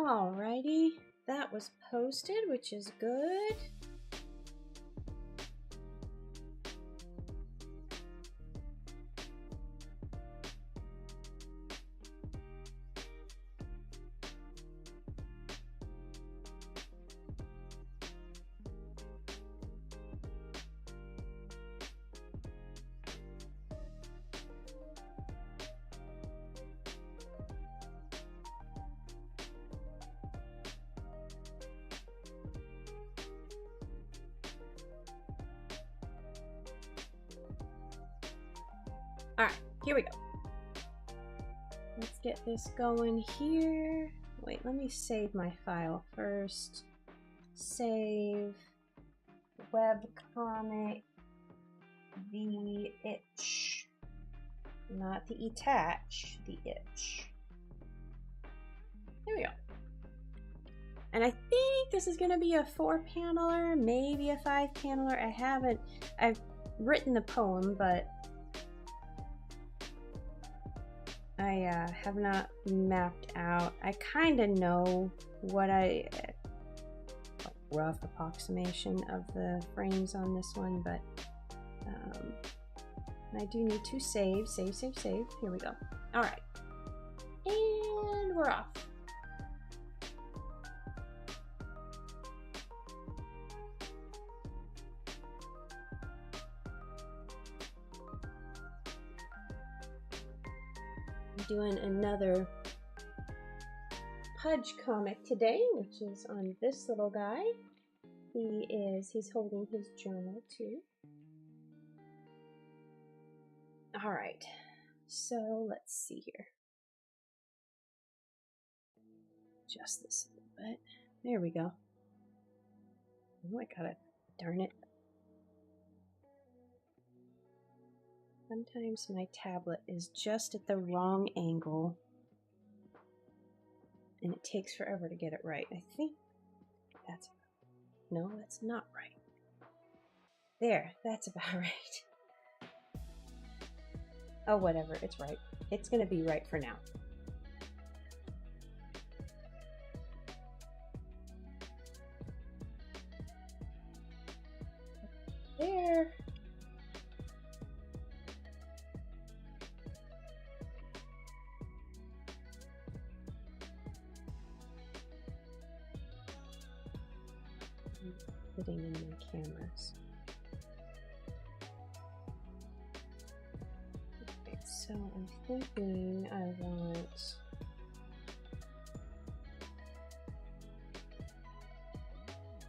Alrighty, that was posted, which is good. All right, here we go. Let's get this going here. Wait, let me save my file first. Save webcomic the itch. Not the attach, the itch. There we go. And I think this is gonna be a 4-paneler, maybe a 5-paneler. I've written the poem, but I have not mapped out. I kind of know what rough approximation of the frames on this one, but I do need to save. Here we go. All right, and we're off. Doing another Pudge comic today, which is on this little guy. He's holding his journal too. All right, so let's see here. Adjust this a little bit. There we go. Oh, I got it. Darn it. Sometimes my tablet is just at the wrong angle and it takes forever to get it right. I think that's, no, that's not right. There, that's about right. Oh, whatever, it's right. It's gonna be right for now. There. Putting in my cameras. Okay, so I'm thinking I want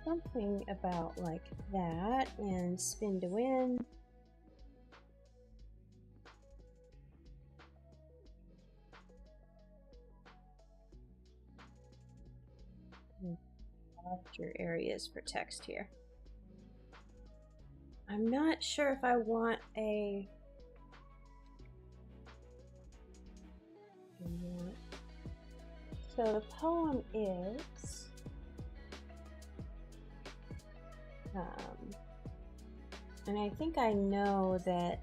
something about like that and spin to win. Your areas for text here. I'm not sure if I want a so the poem is and I think I know that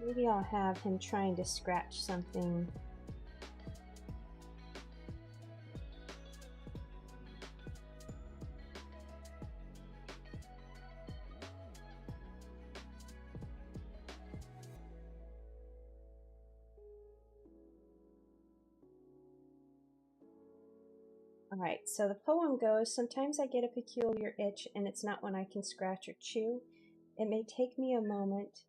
maybe I'll have him trying to scratch something. Alright, so the poem goes, sometimes I get a peculiar itch and it's not one I can scratch or chew. It may take me a moment,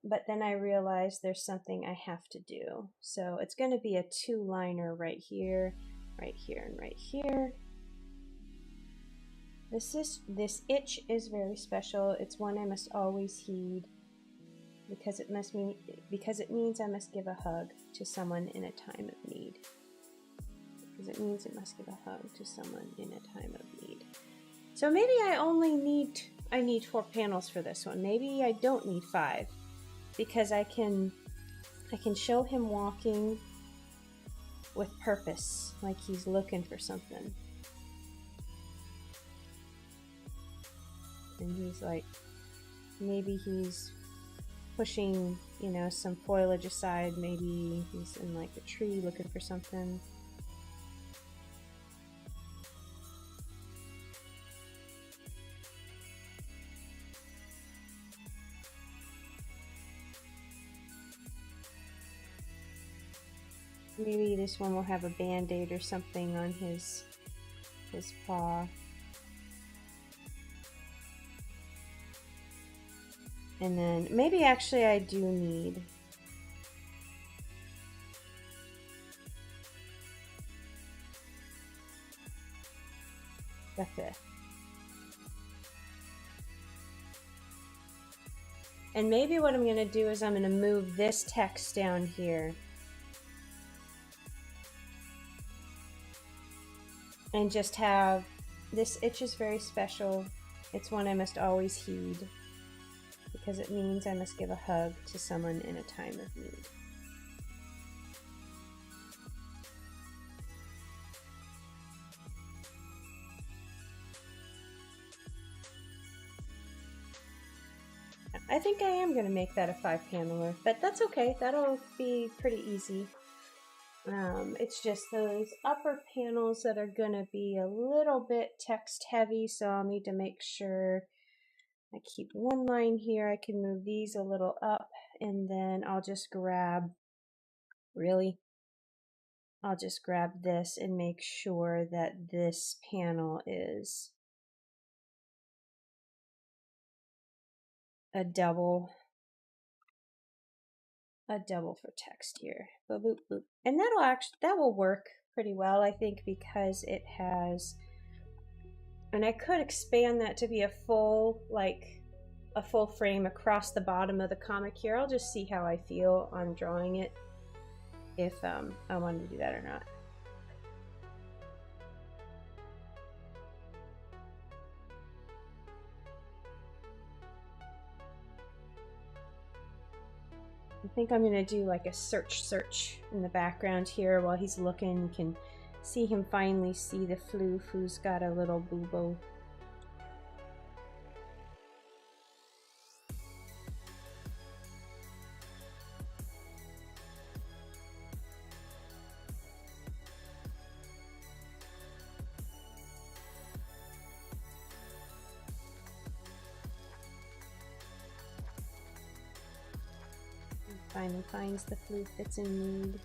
but then I realize there's something I have to do. So it's going to be a 2-liner right here, and right here. This itch is very special. It's one I must always heed because it means I must give a hug to someone in a time of need. Because it means it must give a hug to someone in a time of need. So maybe I need 4 panels for this one. Maybe I don't need 5. Because I can show him walking with purpose, like he's looking for something. And he's like, maybe he's pushing, you know, some foliage aside. Maybe he's in like a tree looking for something. Maybe this one will have a band-aid or something on his paw. And then maybe actually I do need the 5th. And maybe what I'm going to do is I'm going to move this text down here. And just have, this itch is very special. It's one I must always heed, because it means I must give a hug to someone in a time of need. I think I am going to make that a 5-paneler, but that's okay. That'll be pretty easy. It's just those upper panels that are going to be a little bit text heavy, so I'll need to make sure I keep one line here. I can move these a little up, and then I'll just grab, I'll just grab this and make sure that this panel is a double for text here. Boop, boop, boop. And that will work pretty well, I think, because it has, and I could expand that to be a full frame across the bottom of the comic here. I'll just see how I feel on drawing it, if I want to do that or not. I think I'm going to do like a search in the background here while he's looking. You can see him finally see the floof who's got a little boobo. Finally finds the floof that's in need,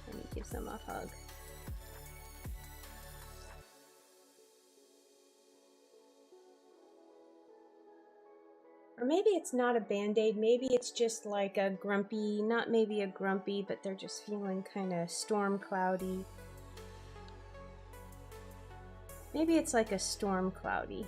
and he gives them a hug. Or maybe it's not a band-aid, maybe it's just like a grumpy, not maybe a grumpy, but they're just feeling kind of storm cloudy. Maybe it's like a storm cloudy.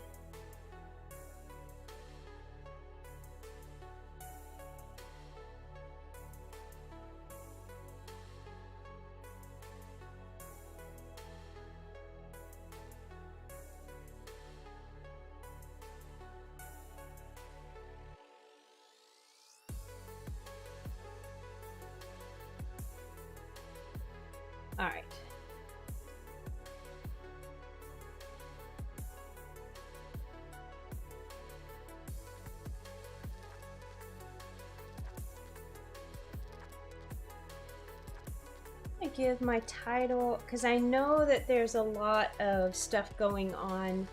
All right. I give my title, because I know that there's a lot of stuff going on.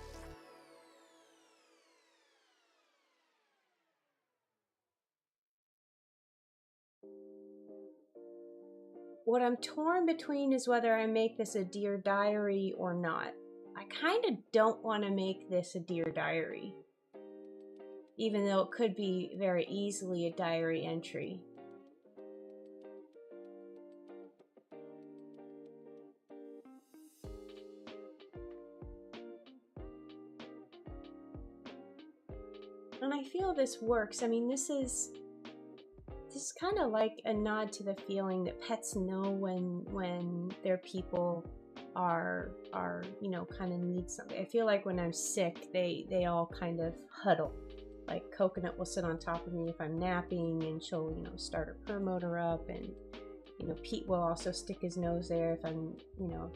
What I'm torn between is whether I make this a Dear Diary or not. I kind of don't want to make this a Dear Diary, even though it could be very easily a diary entry. And I feel this works. I mean, this is kind of like a nod to the feeling that pets know when their people are you know, kind of need something. I feel like when I'm sick, they all kind of huddle. Like Coconut will sit on top of me if I'm napping, and she'll, you know, start her purr motor up, and You know, Pete will also stick his nose there if I'm, you know,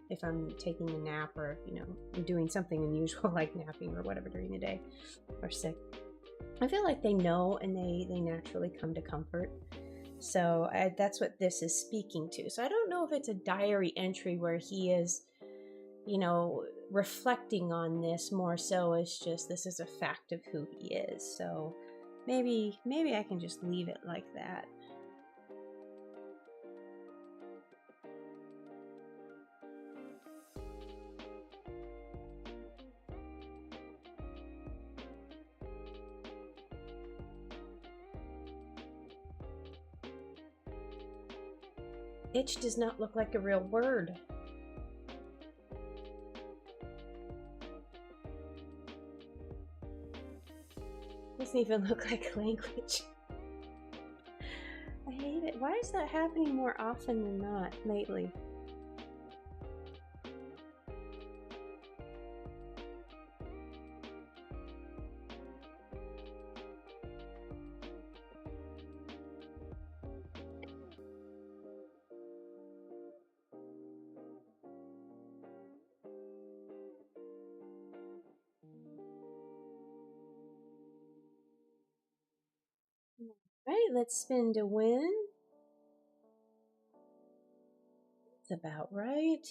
if I'm taking a nap, or, you know, I'm doing something unusual like napping or whatever during the day, or sick. I feel like they know, and they naturally come to comfort. So that's what this is speaking to. So I don't know if it's a diary entry where he is, you know, reflecting on this more so as just this is a fact of who he is. So maybe I can just leave it like that. Itch does not look like a real word. Doesn't even look like language. I hate it. Why is that happening more often than not lately? Right, let's spin to win. That's about right.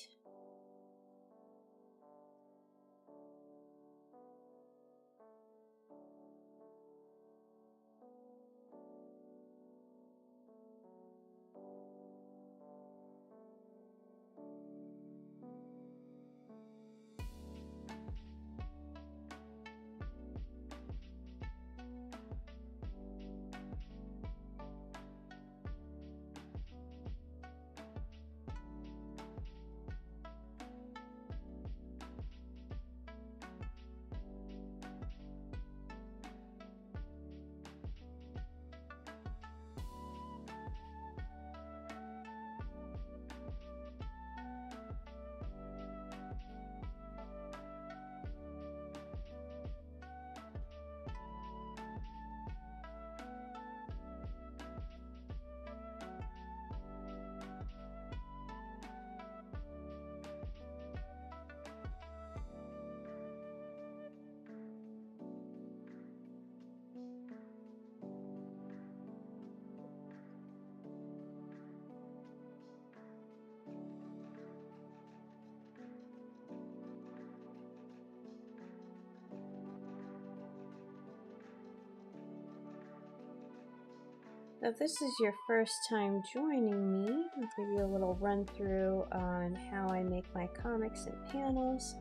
If this is your first time joining me, I'll give you a little run through on how I make my comics and panels.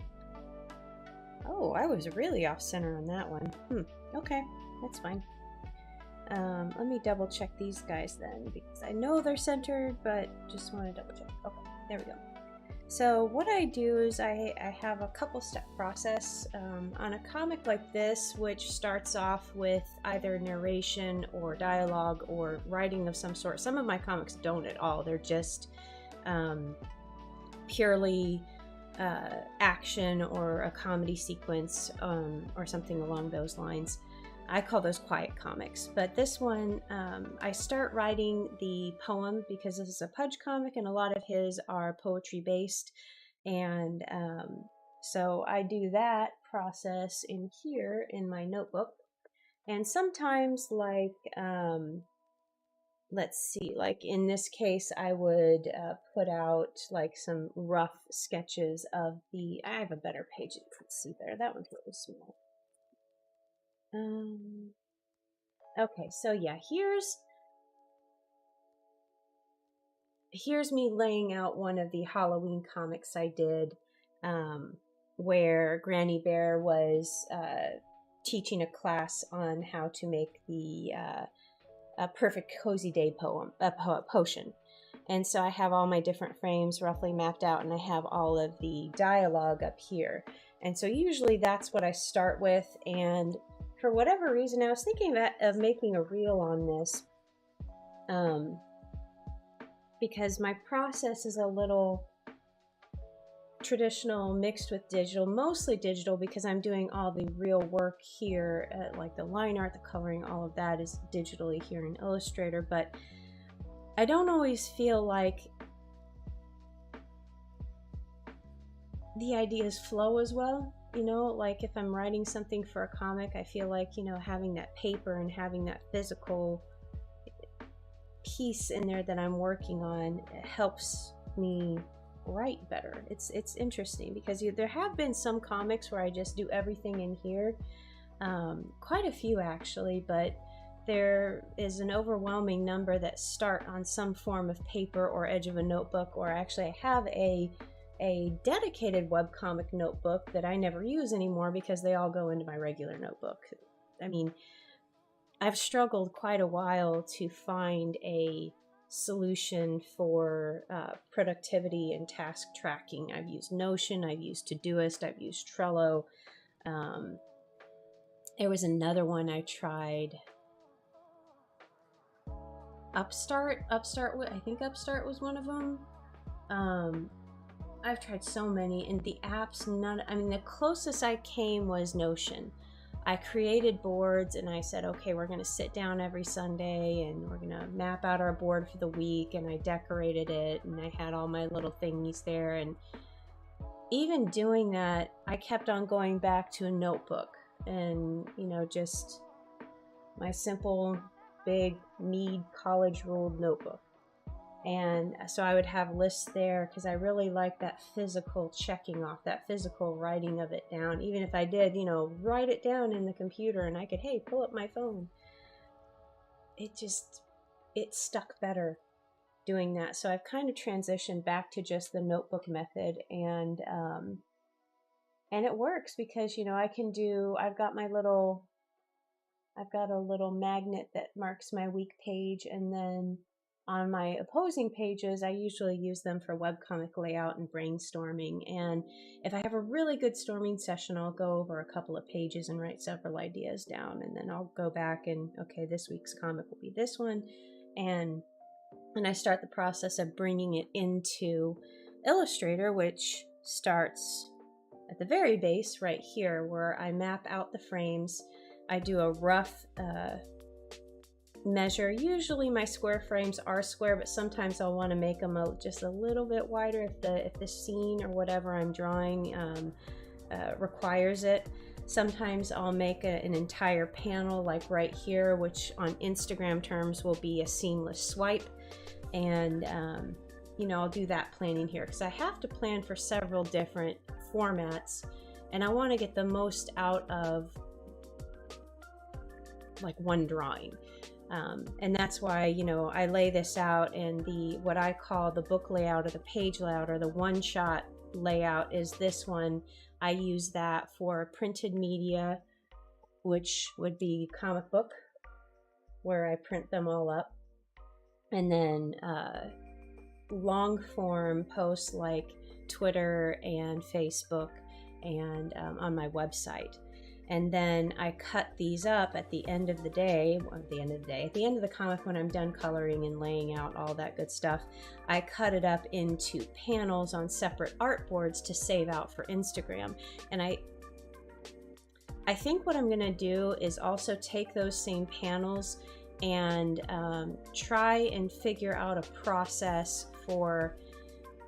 Oh, I was really off center on that one. Okay, that's fine. Let me double check these guys then, because I know they're centered, but just want to double check. Okay, there we go. So what I do is I have a couple step process on a comic like this, which starts off with either narration or dialogue or writing of some sort. Some of my comics don't at all. They're just purely action or a comedy sequence or something along those lines. I call those quiet comics. But this one, I start writing the poem because this is a Pudge comic and a lot of his are poetry based. And so I do that process in here in my notebook. And sometimes, like, let's see, like in this case, I would put out like some rough sketches of the, I have a better page that you can see there. That one's really small. Okay, so yeah, here's me laying out one of the Halloween comics I did, where Granny Bear was teaching a class on how to make the a perfect cozy day potion. And so I have all my different frames roughly mapped out, and I have all of the dialogue up here. And so usually that's what I start with. And for whatever reason, I was thinking of making a reel on this, because my process is a little traditional mixed with digital, mostly digital because I'm doing all the real work here, like the line art, the coloring, all of that is digitally here in Illustrator. But I don't always feel like the ideas flow as well. You know, like if I'm writing something for a comic, I feel like, you know, having that paper and having that physical piece in there that I'm working on helps me write better. It's interesting because there have been some comics where I just do everything in here, quite a few actually, but there is an overwhelming number that start on some form of paper or edge of a notebook, or actually I have a dedicated webcomic notebook that I never use anymore because they all go into my regular notebook. I mean, I've struggled quite a while to find a solution for productivity and task tracking. I've used Notion, I've used Todoist, I've used Trello. There was another one I tried. Upstart, I think Upstart was one of them. I've tried so many, and the apps, the closest I came was Notion. I created boards and I said, okay, we're going to sit down every Sunday and we're going to map out our board for the week, and I decorated it and I had all my little thingies there. And even doing that, I kept on going back to a notebook and, you know, just my simple, big, Mead college ruled notebook. And so I would have lists there because I really like that physical checking off, that physical writing of it down. Even if I did, you know, write it down in the computer and I could, hey, pull up my phone. It stuck better doing that. So I've kind of transitioned back to just the notebook method, and it works because, you know, I've got a little magnet that marks my week page, and then on my opposing pages, I usually use them for webcomic layout and brainstorming. And if I have a really good storming session, I'll go over a couple of pages and write several ideas down. And then I'll go back and, okay, this week's comic will be this one. And I start the process of bringing it into Illustrator, which starts at the very base right here, where I map out the frames. I do a rough measure. Usually my square frames are square, but sometimes I'll want to make them just a little bit wider if the scene or whatever I'm drawing requires it. Sometimes I'll make an entire panel, like right here, which on Instagram terms will be a seamless swipe. And you know, I'll do that planning here because I have to plan for several different formats, and I want to get the most out of like one drawing. And that's why, you know, I lay this out, and what I call the book layout or the page layout or the one-shot layout is this one. I use that for printed media, which would be comic book, where I print them all up, and then long form posts like Twitter and Facebook and on my website. And then I cut these up at the end of the day, at the end of the comic, when I'm done coloring and laying out all that good stuff, I cut it up into panels on separate artboards to save out for Instagram. And I think what I'm gonna do is also take those same panels and try and figure out a process for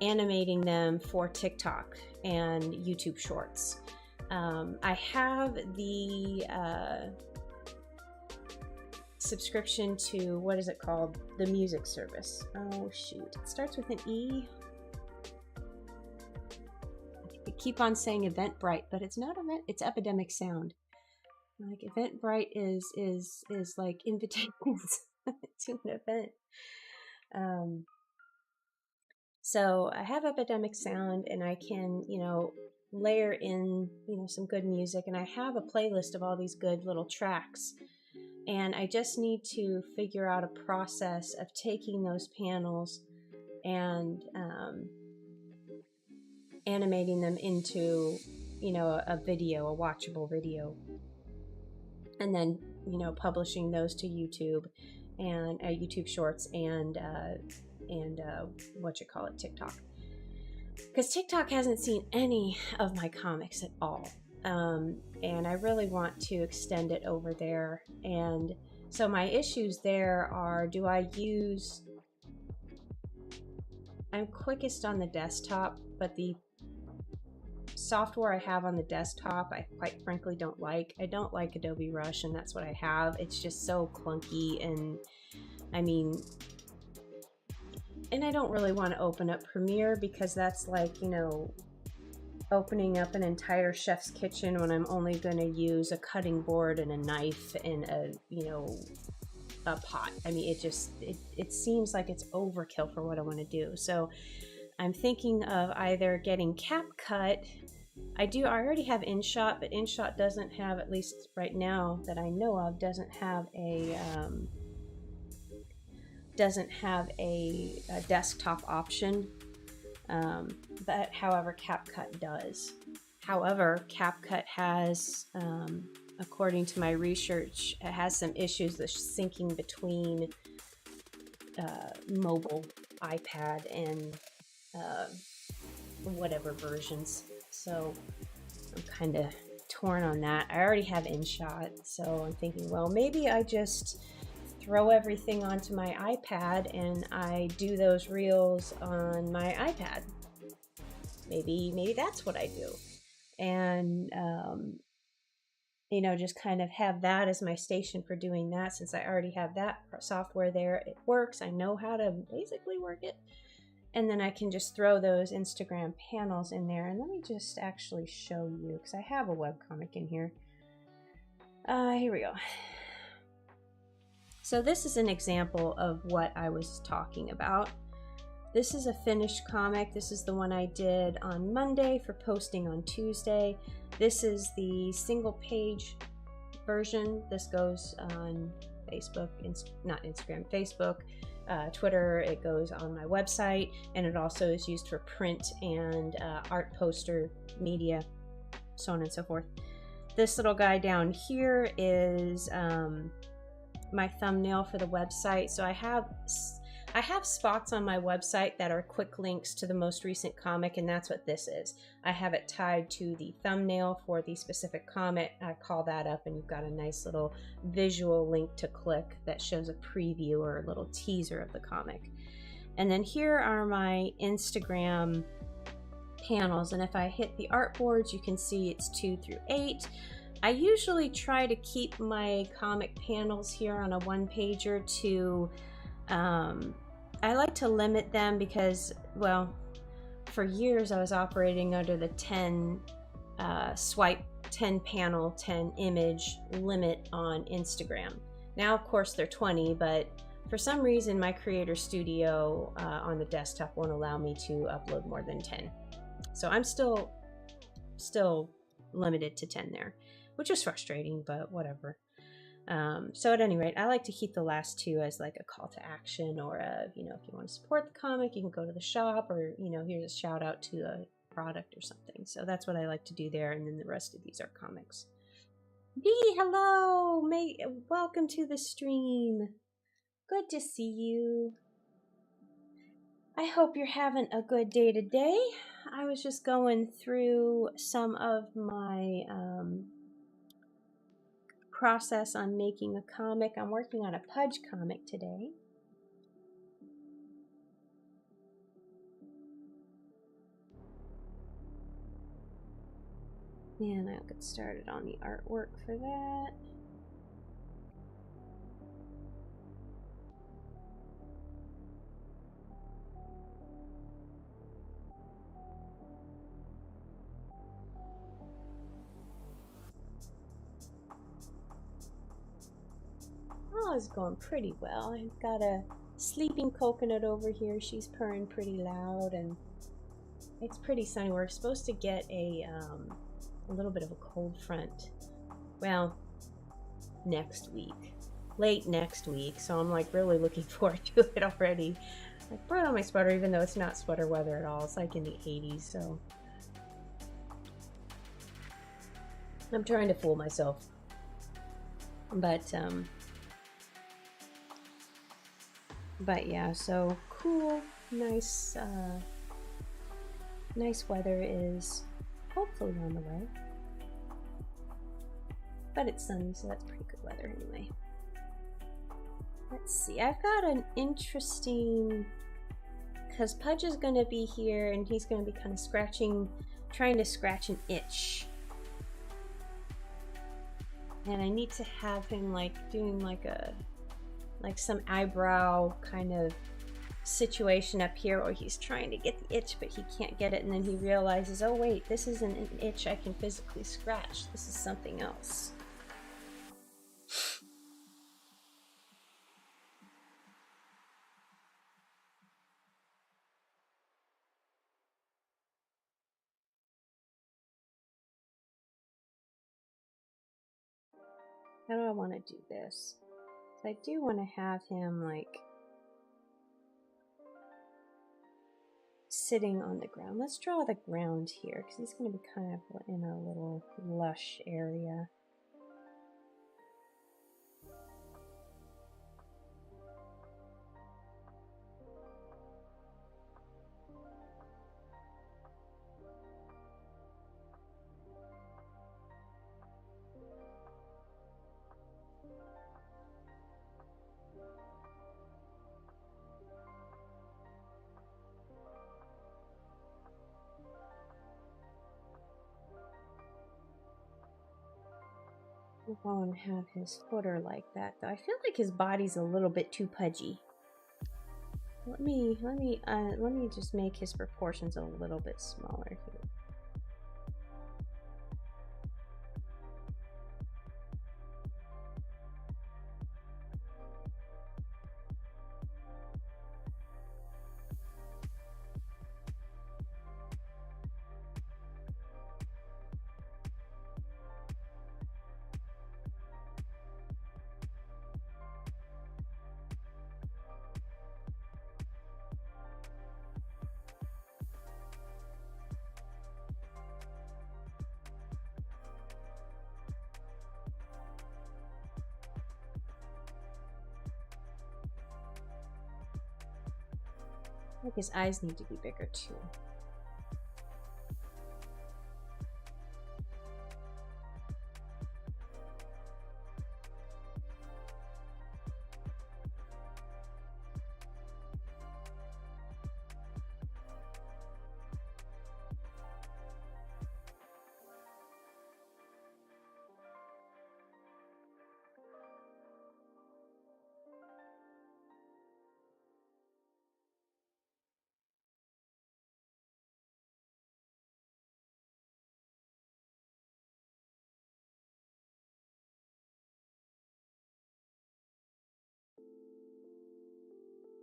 animating them for TikTok and YouTube Shorts. I have the subscription to, what is it called? The music service. Oh shoot, it starts with an E. I keep on saying Eventbrite, but it's not it's Epidemic Sound. Like Eventbrite is like invitations to an event. So I have Epidemic Sound, and I can, you know, layer in, you know, some good music, and I have a playlist of all these good little tracks, and I just need to figure out a process of taking those panels and animating them into, you know, a video, a watchable video, and then, you know, publishing those to YouTube and YouTube Shorts and TikTok. Because TikTok hasn't seen any of my comics at all. And I really want to extend it over there. And so my issues there are, do I use I'm quickest on the desktop, but the software I have on the desktop I quite frankly don't like. I don't like Adobe Rush, and that's what I have. It's just so clunky, and I mean, and I don't really want to open up Premiere because that's like, you know, opening up an entire chef's kitchen when I'm only going to use a cutting board and a knife and a, you know, a pot. I mean, it seems like it's overkill for what I want to do. So I'm thinking of either getting CapCut. I already have InShot, but InShot doesn't have, at least right now that I know of, doesn't have a desktop option. But however, CapCut does. However, CapCut has, according to my research, it has some issues with syncing between mobile, iPad, and whatever versions. So I'm kind of torn on that. I already have InShot, so I'm thinking, well, maybe I just throw everything onto my iPad and I do those reels on my iPad. Maybe that's what I do. And you know, just kind of have that as my station for doing that, since I already have that software there. It works. I know how to basically work it. And then I can just throw those Instagram panels in there. And let me just actually show you, because I have a webcomic in here. Here we go. So this is an example of what I was talking about. This is a finished comic. This is the one I did on Monday for posting on Tuesday. This is the single page version. This goes on Facebook, not Instagram, Facebook, Twitter. It goes on my website, and it also is used for print and art poster media, so on and so forth. This little guy down here is my thumbnail for the website. So I have spots on my website that are quick links to the most recent comic, and that's what this is. I have it tied to the thumbnail for the specific comic. I call that up, and you've got a nice little visual link to click that shows a preview or a little teaser of the comic. And then here are my Instagram panels, and if I hit the artboards, you can see it's 2 through 8. I usually try to keep my comic panels here on a one-pager to I like to limit them because, well, for years I was operating under the 10 swipe, 10 panel, 10 image limit on Instagram. Now, of course, they're 20, but for some reason my Creator Studio on the desktop won't allow me to upload more than 10. So I'm still limited to 10 there, which is frustrating, but whatever. So at any rate, I like to keep the last 2 as like a call to action, or you know, if you want to support the comic, you can go to the shop, or, you know, here's a shout out to a product or something. So that's what I like to do there, and then the rest of these are comics. Dee, hello! Welcome to the stream. Good to see you. I hope you're having a good day today. I was just going through some of my process on making a comic. I'm working on a Pudge comic today. And I'll get started on the artwork for that. Oh, it's going pretty well. I've got a sleeping coconut over here. She's purring pretty loud, and it's pretty sunny. We're supposed to get a little bit of a cold front, well, next week, late next week. So I'm like really looking forward to it already. I brought on my sweater, even though it's not sweater weather at all. It's like in the 80s, so I'm trying to fool myself. But yeah, so cool, nice weather is hopefully on the way. But it's sunny, so that's pretty good weather anyway. Let's see, I've got an interesting because Pudge is going to be here and he's going to be kind of scratching, trying to scratch an itch. And I need to have him like doing like some eyebrow kind of situation up here where he's trying to get the itch but he can't get it, and then he realizes, oh wait, this isn't an itch I can physically scratch, this is something else. How do I want to do this? I do want to have him like sitting on the ground. Let's draw the ground here because he's going to be kind of in a little lush area. I want to have his footer like that, though. I feel like his body's a little bit too pudgy. Let me just make his proportions a little bit smaller here. I think his eyes need to be bigger too.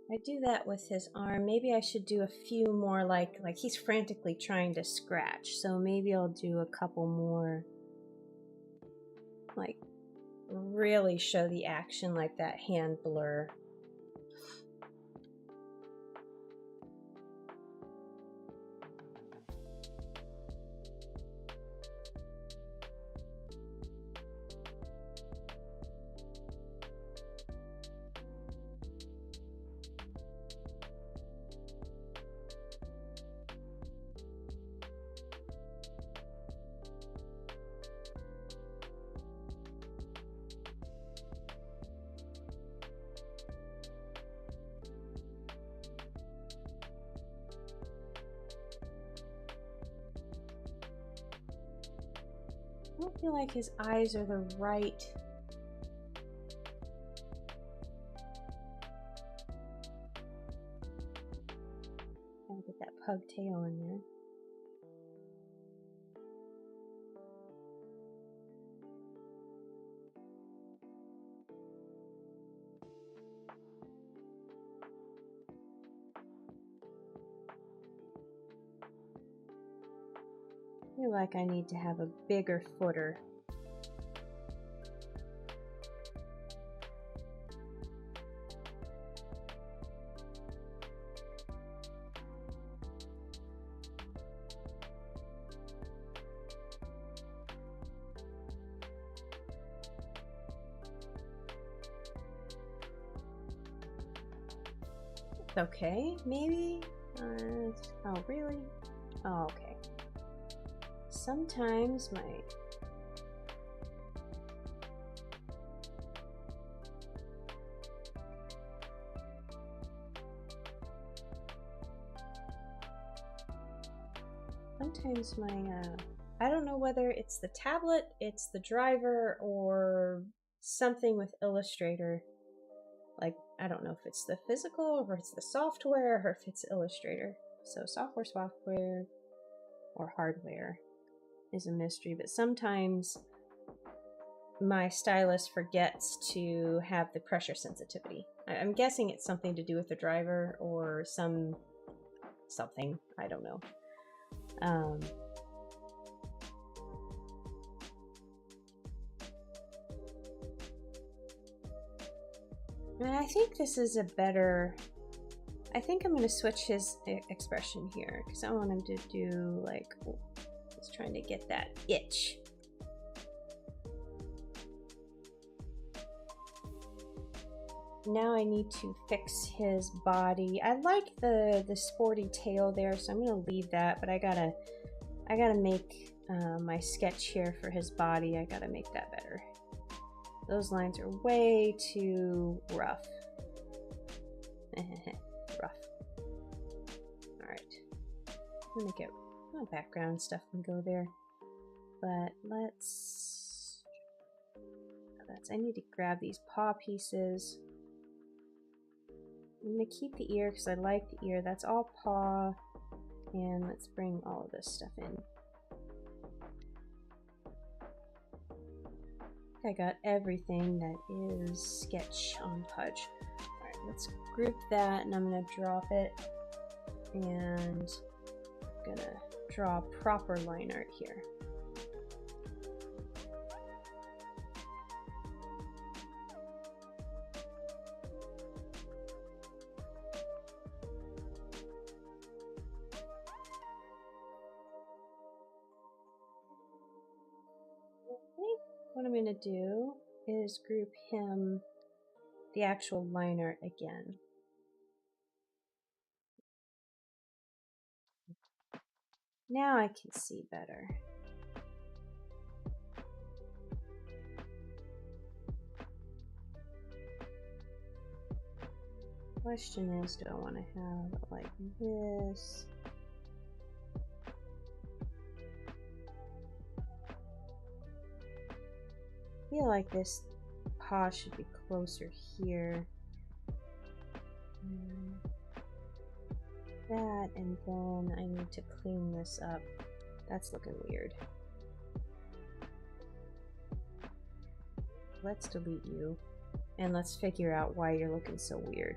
I do that with his arm. Maybe I should do a few more, like he's frantically trying to scratch. So maybe I'll do a couple more, like really show the action, like that hand blur. I don't feel like his eyes are the right. Gotta get that pug tail in there. I feel like I need to have a bigger footer. Okay, maybe? Oh, really? Oh, okay. Sometimes my... Sometimes my, I don't know whether it's the tablet, it's the driver, or something with Illustrator. Like, I don't know if it's the physical, or if it's the software, or if it's Illustrator. So software, or hardware is a mystery, but sometimes my stylus forgets to have the pressure sensitivity. I'm guessing it's something to do with the driver or something, I don't know. And I think this is a better, I think I'm going to switch his expression here because I want him to do like, oh, he's trying to get that itch. Now I need to fix his body. I like the sporty tail there, so I'm gonna leave that, but I gotta make my sketch here for his body. I gotta make that better. Those lines are way too rough. Rough. Alright. I'm gonna make it, background stuff can go there. But I need to grab these paw pieces. I'm going to keep the ear because I like the ear. That's all paw. And let's bring all of this stuff in. I got everything that is sketch on Pudge. Alright, let's group that and I'm going to drop it. And I'm going to draw proper line art here. What I'm going to do is group him, the actual line art again. Now I can see better. Question is, do I want to have it like this? I feel like this paw should be closer here. That, and then I need to clean this up. That's looking weird. Let's delete you, and let's figure out why you're looking so weird.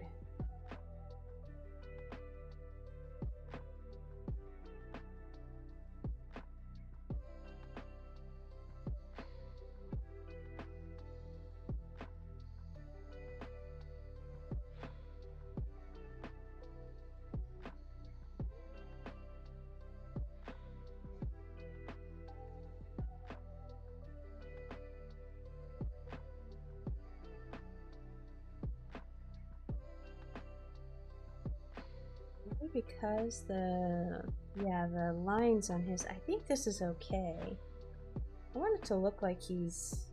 Because the lines on his, I think this is okay. I want it to look like he's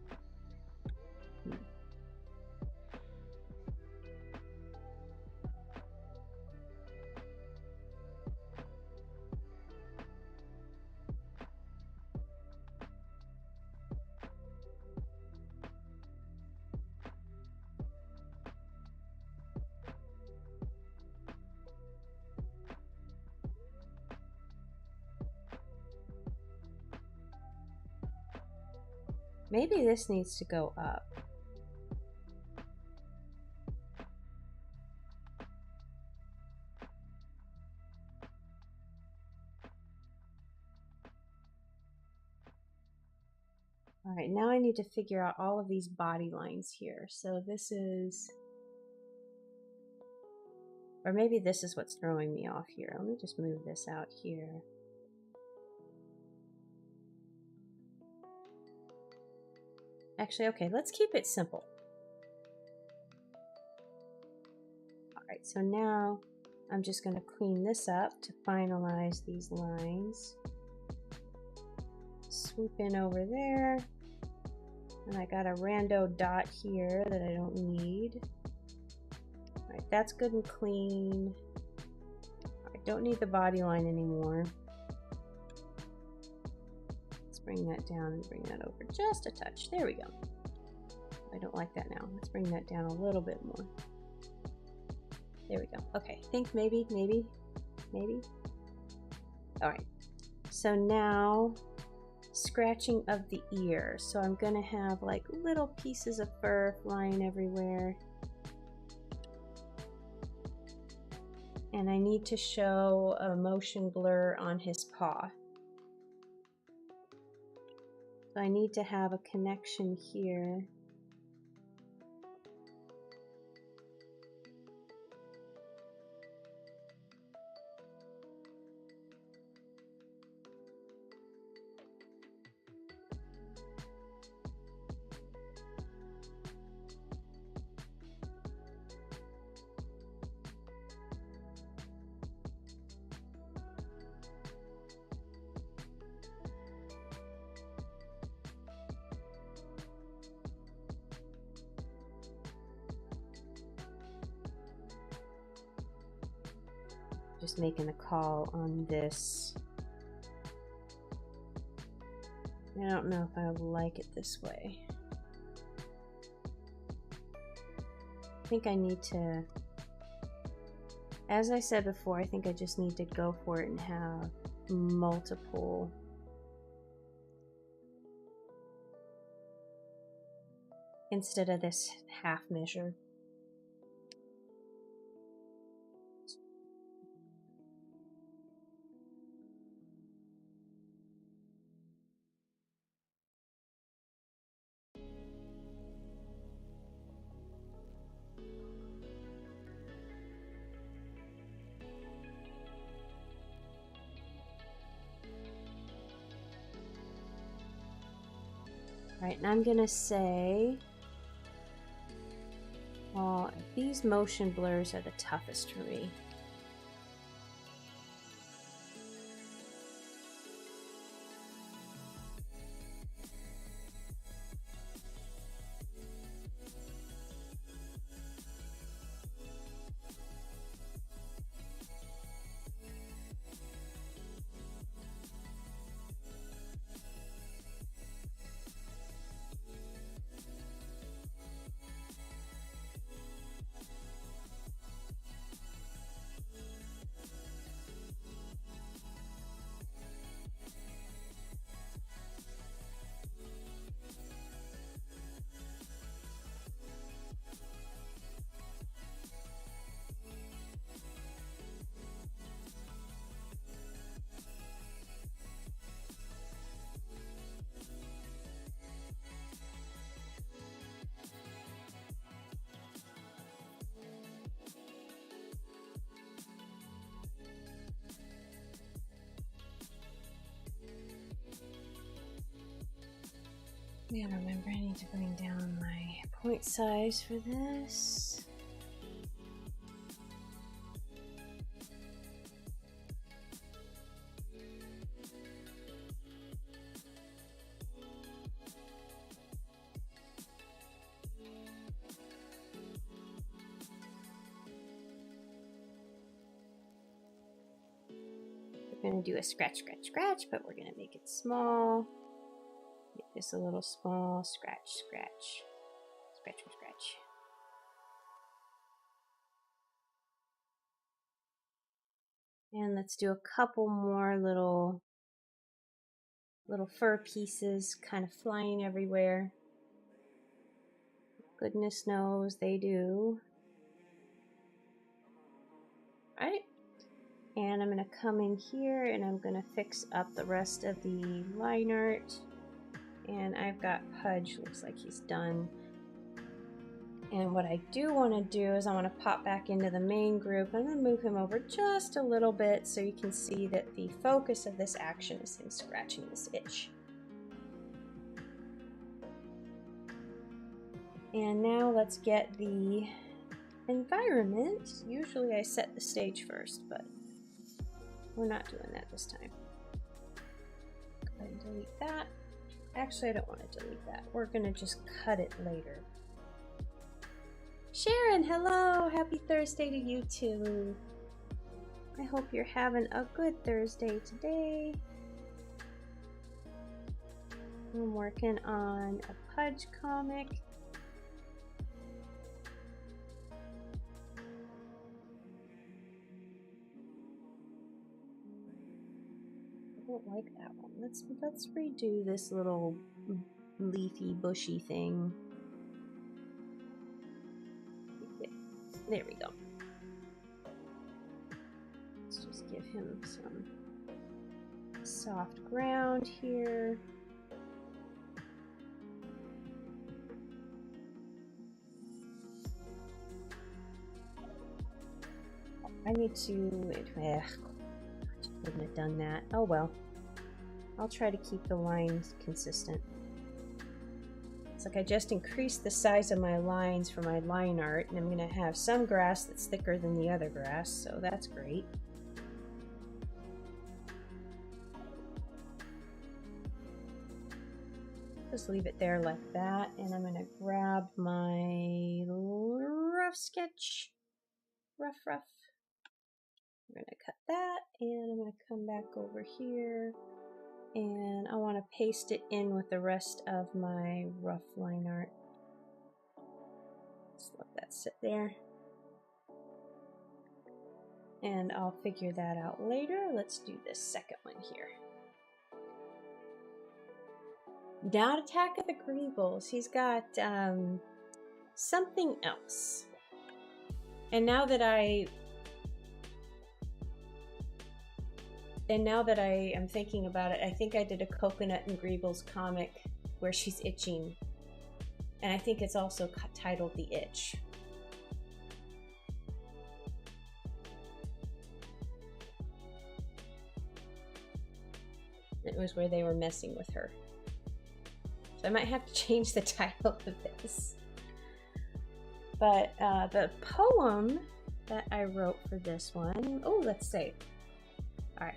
maybe this needs to go up. Alright, now I need to figure out all of these body lines here. So this is, or maybe this is what's throwing me off here. Let me just move this out here. Actually, okay, let's keep it simple. Alright, so now I'm just going to clean this up to finalize these lines. Swoop in over there. And I got a rando dot here that I don't need. Alright, that's good and clean. I don't need the body line anymore. bring that down and bring that over just a touch. There we go. I don't like that now. Let's bring that down a little bit more. There we go. Okay, I think maybe. All right, so now scratching of the ear. So I'm gonna have like little pieces of fur flying everywhere. And I need to show a motion blur on his paw. So I need to have a connection here. Just making a call on this. I don't know if I like it this way. I think I need to, as I said before, I think I just need to go for it and have multiple instead of this half measure. Right, and I'm gonna say, well, these motion blurs are the toughest for me. Yeah, remember I need to bring down my point size for this. We're going to do a scratch, scratch, scratch, but we're going to make it small. Make this a little small. Scratch, scratch, scratch, scratch. And let's do a couple more little fur pieces kind of flying everywhere. Goodness knows they do. All right. And I'm going to come in here and I'm going to fix up the rest of the line art. And I've got Pudge, looks like he's done. And what I do want to do is I want to pop back into the main group. I'm going to move him over just a little bit so you can see that the focus of this action is him scratching this itch. And now let's get the environment. Usually I set the stage first, but we're not doing that this time. Go ahead and delete that. Actually, I don't want to delete that. We're going to just cut it later. Sharon, hello! Happy Thursday to you too. I hope you're having a good Thursday today. I'm working on a Pudge comic. I don't like that one. Let's redo this little leafy bushy thing. There we go. Let's just give him some soft ground here. I need to, wouldn't have done that. Oh well. I'll try to keep the lines consistent. It's like I just increased the size of my lines for my line art, and I'm going to have some grass that's thicker than the other grass, so that's great. Just leave it there like that, and I'm going to grab my rough sketch. Rough. I'm going to cut that, and I'm going to come back over here, and I want to paste it in with the rest of my rough line art. Just let that sit there. And I'll figure that out later. Let's do this second one here. Down Attack of the Greebles. He's got something else. And now that I am thinking about it, I think I did a Coconut and Greebles comic where she's itching. And I think it's also titled The Itch. It was where they were messing with her. So I might have to change the title of this. But the poem that I wrote for this one, oh, let's see. All right.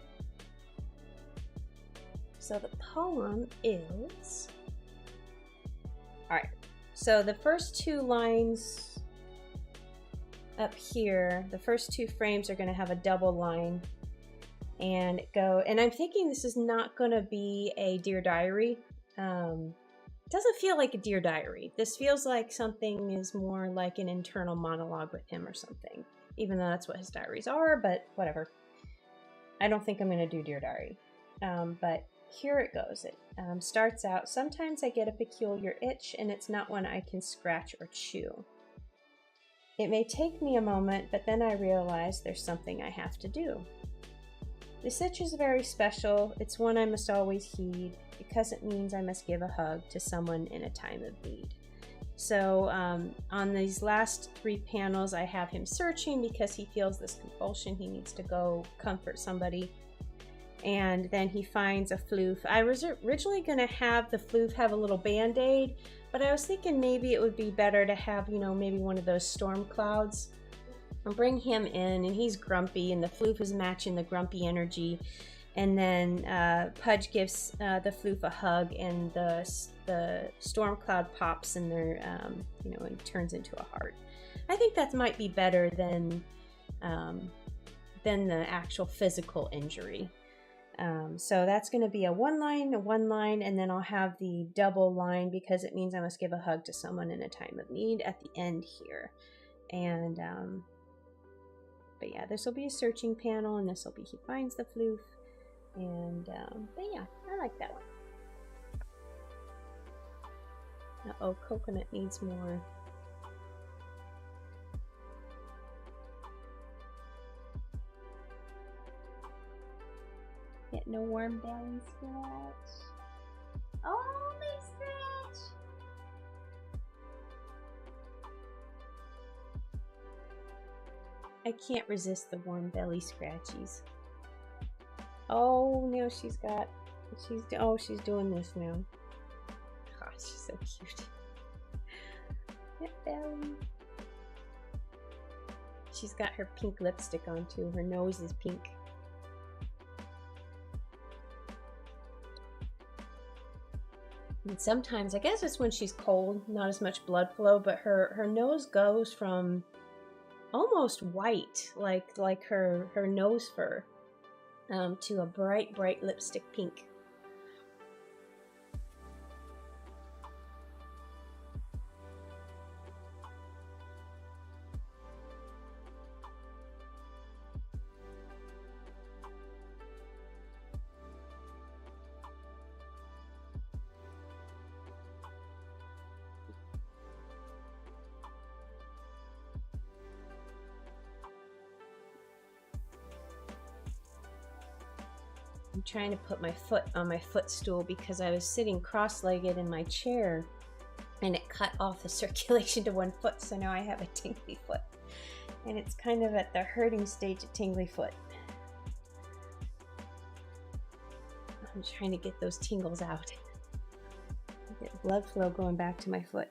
So the poem is, all right. So the first two lines up here, the first two frames are going to have a double line and go, and I'm thinking this is not going to be a Dear Diary. It doesn't feel like a Dear Diary. This feels like something is more like an internal monologue with him or something, even though that's what his diaries are, but whatever. I don't think I'm going to do Dear Diary. But here it goes. It starts out, sometimes I get a peculiar itch, and it's not one I can scratch or chew. It may take me a moment, but then I realize there's something I have to do. This itch is very special. It's one I must always heed, because it means I must give a hug to someone in a time of need. So on these last three panels, I have him searching because he feels this compulsion. He needs to go comfort somebody. And then he finds a floof. I was originally going to have the floof have a little band-aid, but I was thinking maybe it would be better to have, you know, maybe one of those storm clouds. And bring him in, and he's grumpy, and the floof is matching the grumpy energy. And then Pudge gives the floof a hug, and the storm cloud pops, and they're, you know, and turns into a heart. I think that might be better than the actual physical injury. So that's going to be a one line, and then I'll have the double line because it means I must give a hug to someone in a time of need at the end here. And but yeah, this will be a searching panel, and this will be he finds the floof. And but yeah, I like that one. Uh-oh, Coconut needs more. Get no warm belly scratch. Oh, big scratch! I can't resist the warm belly scratchies. Oh, now she's doing this now. Gosh, she's so cute. That belly. She's got her pink lipstick on too. Her nose is pink. And sometimes, I guess it's when she's cold, not as much blood flow, but her nose goes from almost white, like her nose fur, to a bright lipstick pink. I'm trying to put my foot on my footstool because I was sitting cross-legged in my chair and it cut off the circulation to one foot, so now I have a tingly foot. And it's kind of at the hurting stage of tingly foot. I'm trying to get those tingles out. Get blood flow going back to my foot.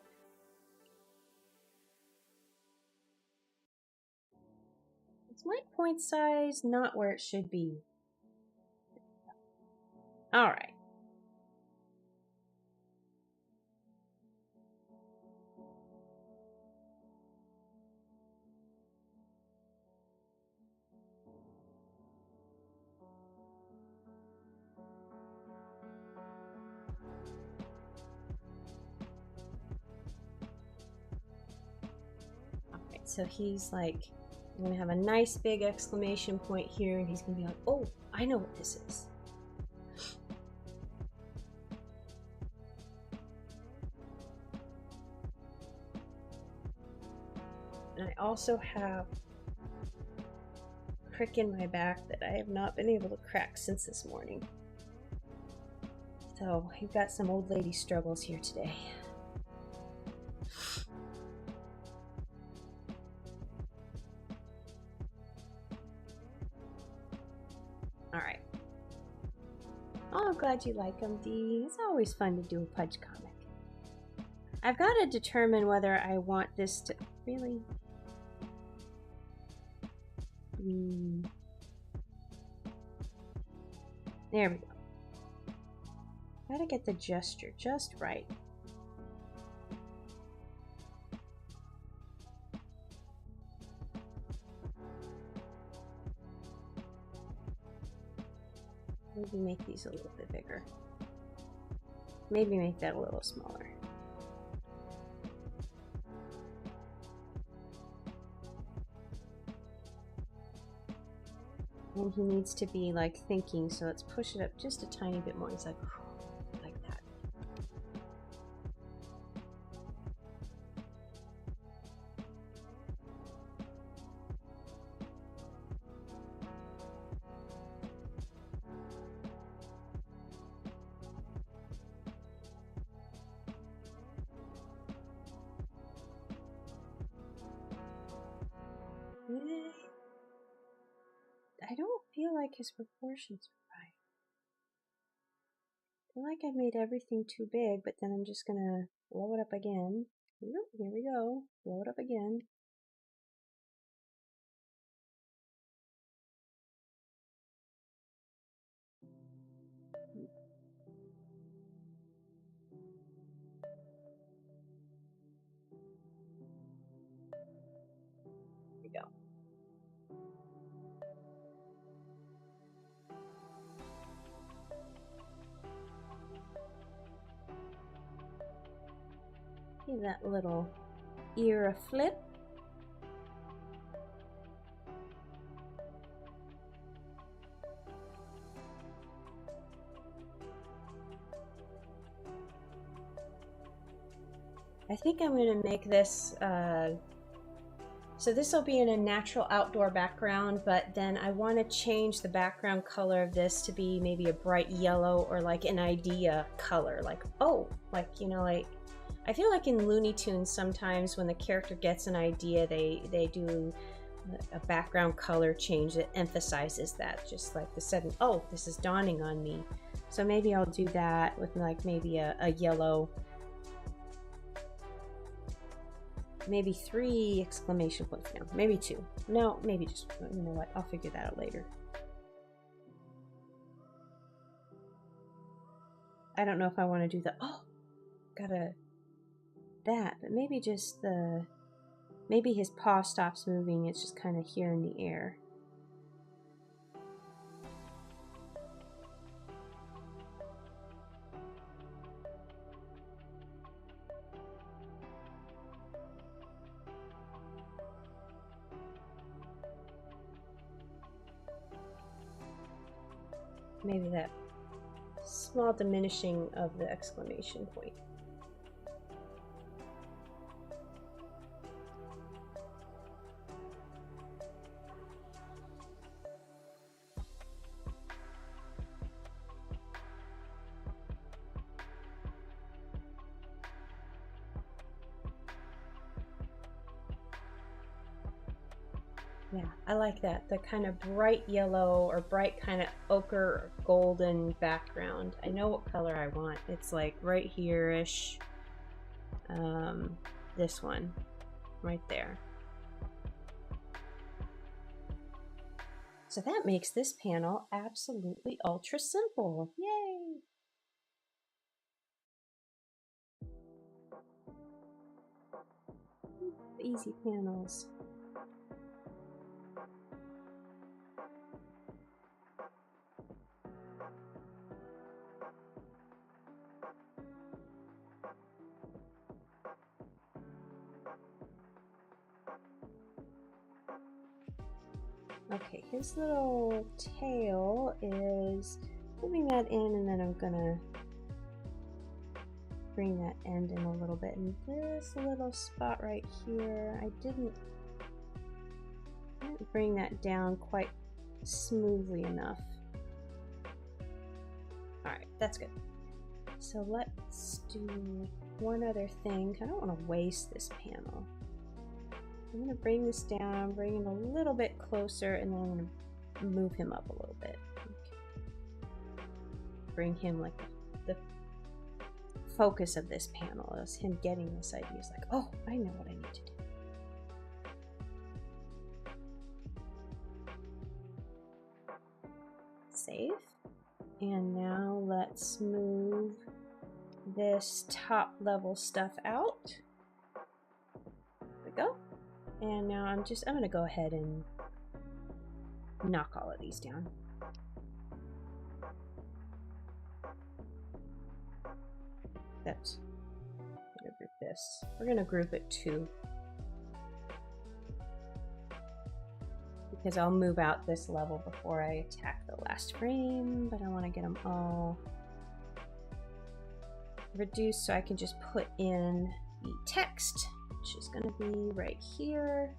Is my point size not where it should be? All right. All right, so he's like, I'm gonna have a nice big exclamation point here, and he's gonna be like, oh, I know what this is. And I also have a crick in my back that I have not been able to crack since this morning. So we've got some old lady struggles here today. All right. Oh, I'm glad you like them, Dee. It's always fun to do a Pudge comic. I've got to determine whether I want this to really... There we go. Gotta get the gesture just right. Maybe make these a little bit bigger. Maybe make that a little smaller. And he needs to be like thinking, so let's push it up just a tiny bit more. He's like that. I don't feel like his proportions are right. I feel like I made everything too big, but then I'm just gonna blow it up again. Here we go. Blow it up again. Here we go. Give that little ear a flip. I think I'm going to make this, so this will be in a natural outdoor background, but then I want to change the background color of this to be maybe a bright yellow or like an idea color. Like, oh, like, you know, like, I feel like in Looney Tunes sometimes when the character gets an idea, they do a background color change that emphasizes that, just like the sudden, oh, this is dawning on me. So maybe I'll do that with like maybe a yellow, maybe 3 exclamation points now, maybe 2. No, maybe just, you know what, I'll figure that out later. I don't know if I want to do the, oh, gotta, that, but maybe just the, maybe his paw stops moving, it's just kind of here in the air. Maybe that small diminishing of the exclamation point. Yeah, I like that. The kind of bright yellow or bright kind of ochre golden background. I know what color I want. It's like right here-ish. This one, right there. So that makes this panel absolutely ultra simple. Yay! Easy panels. Okay, his little tail is moving that in, and then I'm gonna bring that end in a little bit. And this little spot right here, I didn't bring that down quite smoothly enough. Alright, that's good. So let's do one other thing. I don't want to waste this panel. I'm going to bring this down, bring it a little bit closer, and then I'm going to move him up a little bit. Okay. Bring him like the focus of this panel is him getting this idea. He's like, oh, I know what I need to do. Save. And now let's move this top level stuff out. There we go. And now I'm going to go ahead and knock all of these down. That's, I'm going to group this. We're going to group it too, because I'll move out this level before I attack the last frame, but I want to get them all reduced so I can just put in the text, which is going to be right here.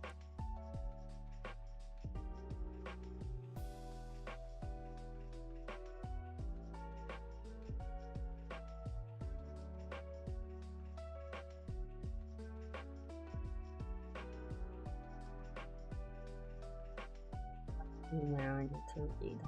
Now I need to read.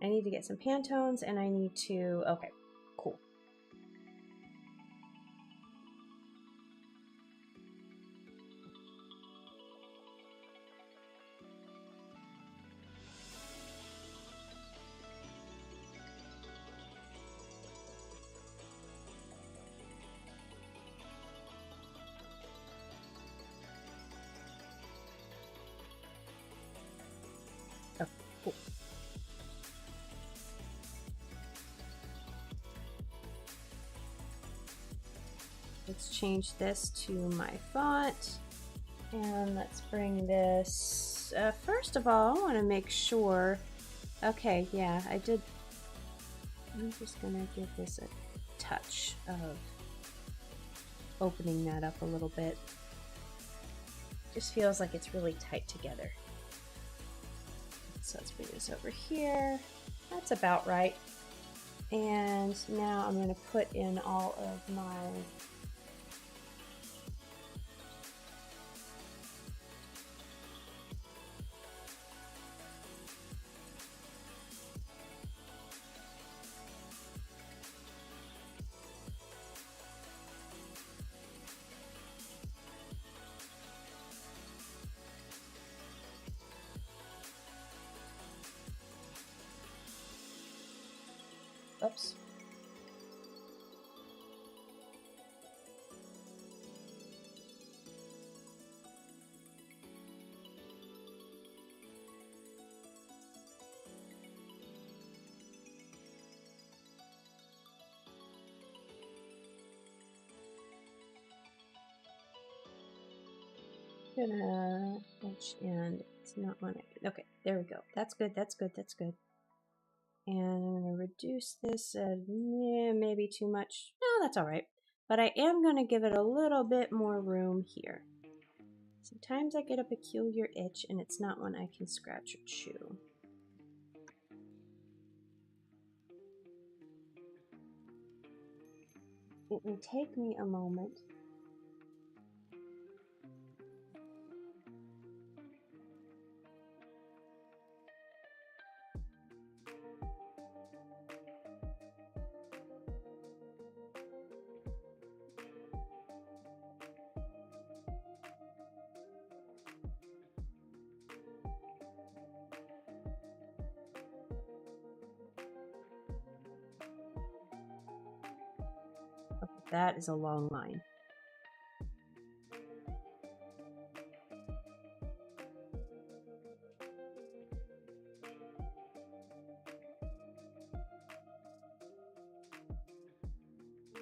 I need to get some Pantones, and I need to, okay, cool. Oh, cool. Let's change this to my font, and let's bring this, first of all, I want to make sure, okay, yeah, I did, I'm just going to give this a touch of opening that up a little bit. Just feels like it's really tight together. So let's bring this over here. That's about right. And now I'm going to put in all of my oops. Gonna touch, and it's not on it. Okay, there we go. That's good. That's good. That's good. And I'm gonna reduce this. Yeah, maybe too much. No, that's all right. but I am going to give it a little bit more room here. Sometimes I get a peculiar itch and it's not one I can scratch or chew. It may take me a moment. Okay, that is a long line.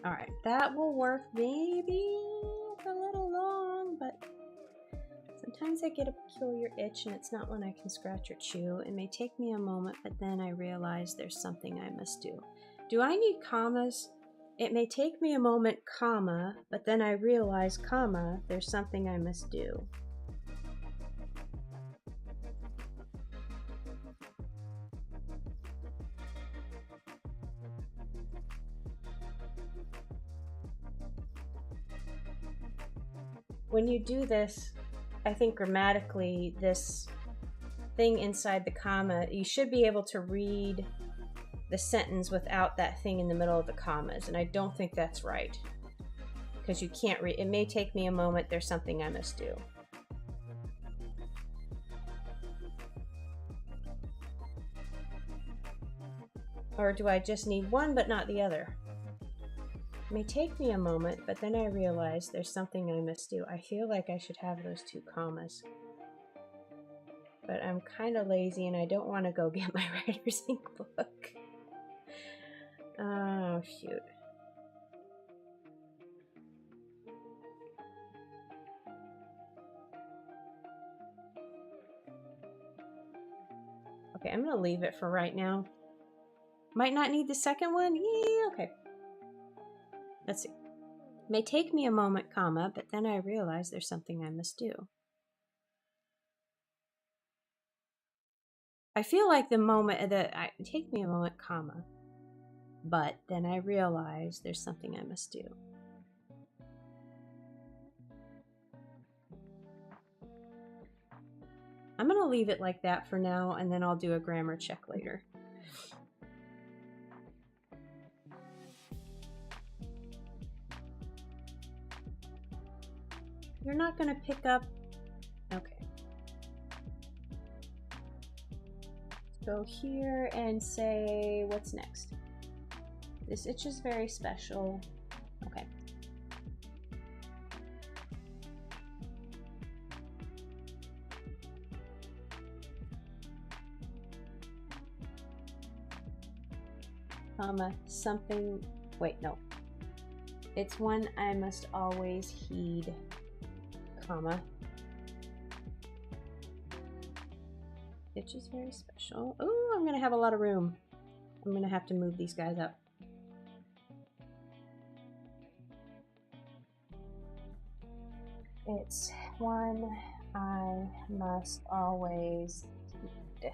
All right, that will work. Maybe it's a little long, but sometimes I get a peculiar itch and it's not one I can scratch or chew. It may take me a moment, but then I realize there's something I must do. Do I need commas? It may take me a moment, comma, but then I realize, comma, there's something I must do. When you do this, I think grammatically, this thing inside the comma, you should be able to read the sentence without that thing in the middle of the commas, and I don't think that's right, because you can't read. It may take me a moment, there's something I must do. Or do I just need one but not the other? It may take me a moment, but then I realize there's something I must do. I feel like I should have those two commas, but I'm kind of lazy and I don't want to go get my writer's ink book. Oh, shoot. Okay, I'm going to leave it for right now. Might not need the second one? Yeah, okay. Let's see. May take me a moment, comma, but then I realize there's something I must do. I feel like the moment that take me a moment, comma, but then I realize there's something I must do. I'm going to leave it like that for now, and then I'll do a grammar check later. You're not going to pick up... Okay. Let's go here and say, what's next? This itch is very special. Okay. Comma, something, wait, no. It's one I must always heed, comma. Itch is very special. Oh, I'm gonna have a lot of room. I'm gonna have to move these guys up. It's one I must always heed.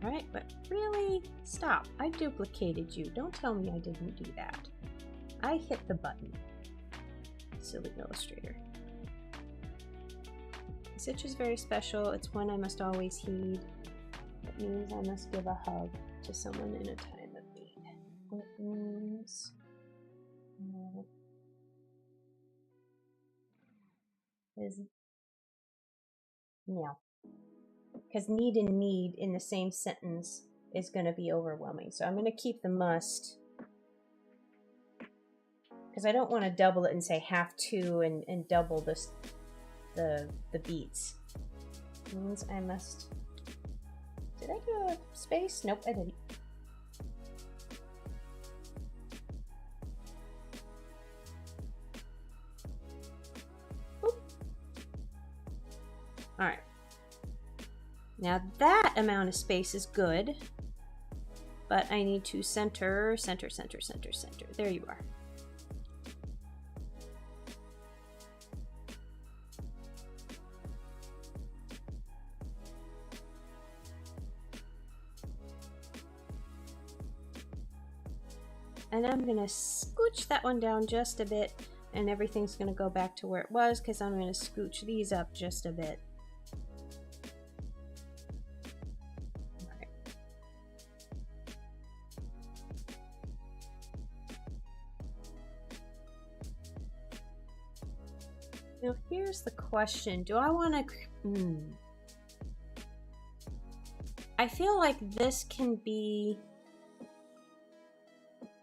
Right, but really, stop. I duplicated you. Don't tell me I didn't do that. I hit the button. Silly Illustrator. This itch is very special. It's one I must always heed. It means I must give a hug to someone in a time of need. It means... Yeah. Because need and need in the same sentence is going to be overwhelming. So I'm going to keep the must, because I don't want to double it and say have to and double this the beats. It means I must Did I do a space? Nope, I didn't. All right. Now that amount of space is good, but I need to center, center, center, center, center. There you are. And I'm gonna scooch that one down just a bit, and everything's gonna go back to where it was because I'm gonna scooch these up just a bit. Now here's the question, do I want to, I feel like this can be,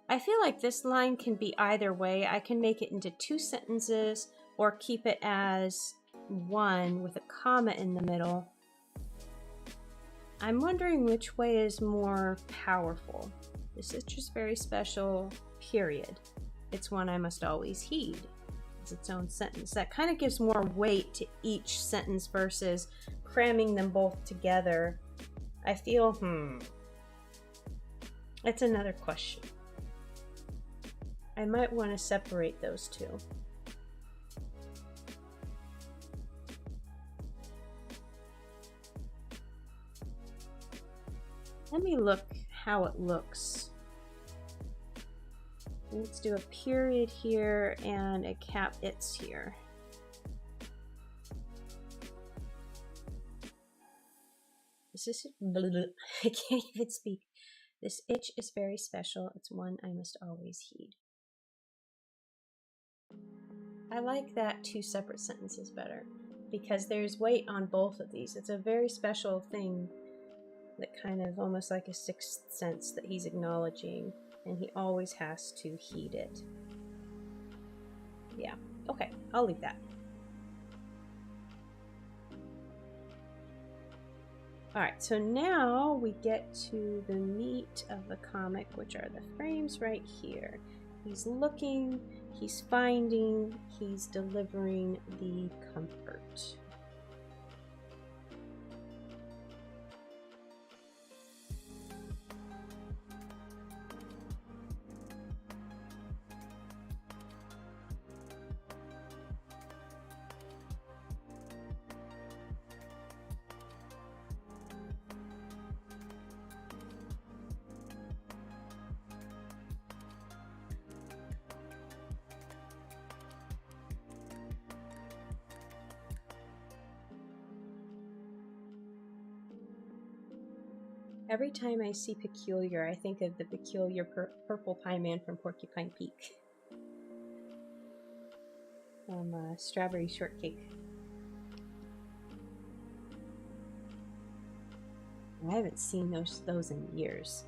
I feel like this line can be either way. I can make it into 2 sentences or keep it as one with a comma in the middle. I'm wondering which way is more powerful. This is just very special, period. It's one I must always heed. Its own sentence. That kind of gives more weight to each sentence versus cramming them both together. I feel, it's another question. I might want to separate those two. Let me look how it looks. Let's do a period here and a cap it's here. This is I can't even speak. This itch is very special. It's one I must always heed. I like that 2 separate sentences better because there's weight on both of these. It's a very special thing that kind of almost like a 6th sense that he's acknowledging. And he always has to heed it. Yeah, okay, I'll leave that. Alright, so now we get to the meat of the comic, which are the frames right here. He's looking, he's finding, he's delivering the comfort. Every time I see Peculiar, I think of the peculiar purple pie man from Porcupine Peak. From Strawberry Shortcake. I haven't seen those in years.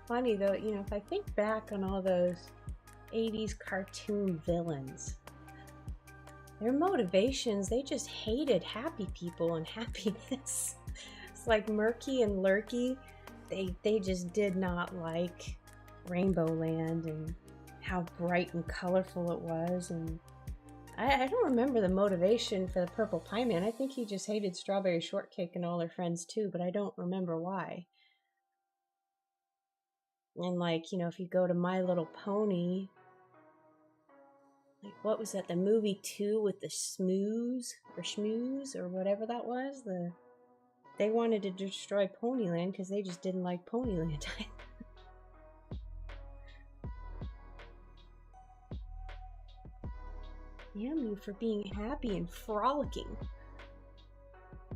Funny though, you know, if I think back on all those 80s cartoon villains, their motivations, they just hated happy people and happiness. It's like Murky and Lurky, they just did not like Rainbow Land and how bright and colorful it was. And I don't remember the motivation for the Purple Pie Man. I think he just hated Strawberry Shortcake and all their friends too, but I don't remember why. And like, you know, if you go to My Little Pony, like what was that, the movie 2 with the Schmooze or whatever that was? They wanted to destroy Ponyland because they just didn't like Ponyland. Damn you for being happy and frolicking.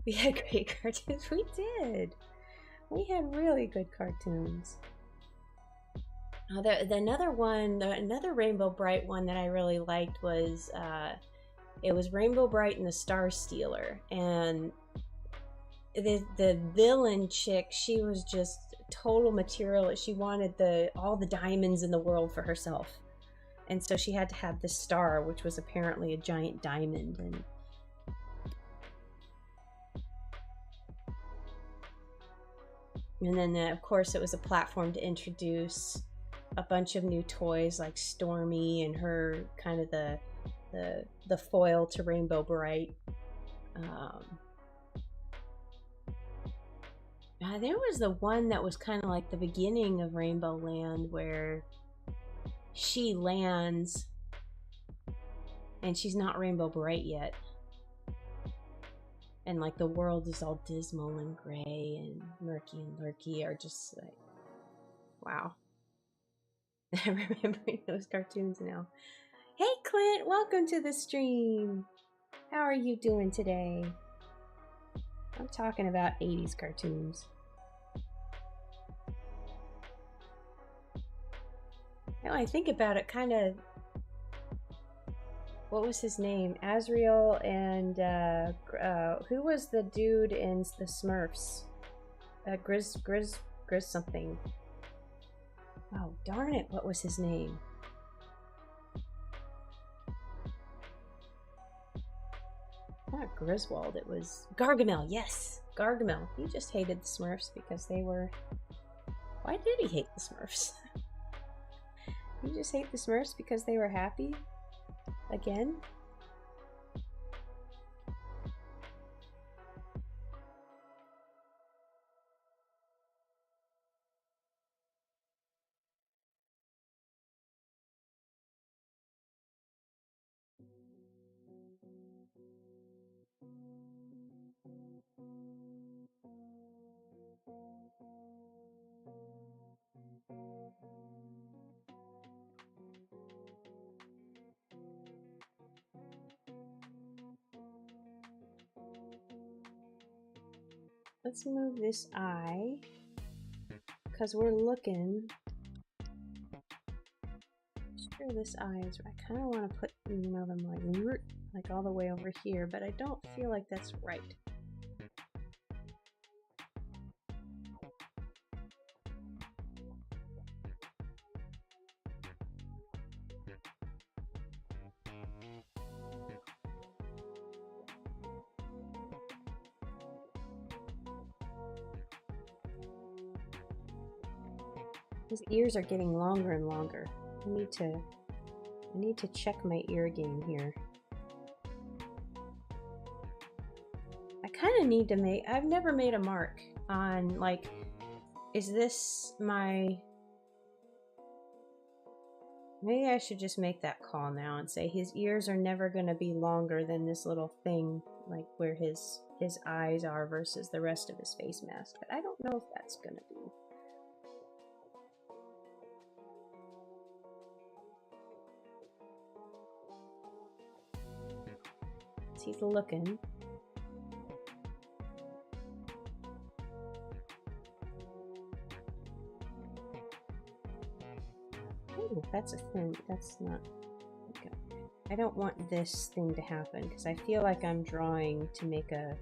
We had great cartoons. We did. We had really good cartoons. Another Rainbow Bright one that I really liked was It was Rainbow Bright and the Star Stealer, and the villain chick, she was just total materialist. She wanted all the diamonds in the world for herself, and so she had to have the star, which was apparently a giant diamond. And then of course it was a platform to introduce a bunch of new toys like Stormy and her kind of the foil to Rainbow Bright. There was the one that was kind of like the beginning of Rainbow Land, where she lands and she's not Rainbow Bright yet, and like the world is all dismal and gray and murky and lurky, are just like, wow. I'm remembering those cartoons now. Hey Clint, welcome to the stream. How are you doing today? I'm talking about 80s cartoons. Now I think about it, kind of, what was his name? Azrael and who was the dude in the Smurfs? Grizz something. Oh darn it! What was his name? Not Griswold. It was Gargamel. Yes, Gargamel. He just hated the Smurfs because they were. Why did he hate the Smurfs? You just hate the Smurfs because they were happy? Again? Let's move this eye, because we're looking. Sure, this eye is. I kind of want to put, them like all the way over here, but I don't feel like that's right. His ears are getting longer and longer. I need to check my ear game here. I kind of need to make. I've never made a mark on, like, is this my. Maybe I should just make that call now and say his ears are never going to be longer than this little thing, like where his eyes are versus the rest of his face mask. But I don't know if that's going to be. He's looking. Oh, that's a thing. That's not. Okay. I don't want this thing to happen because I feel like I'm drawing to make a.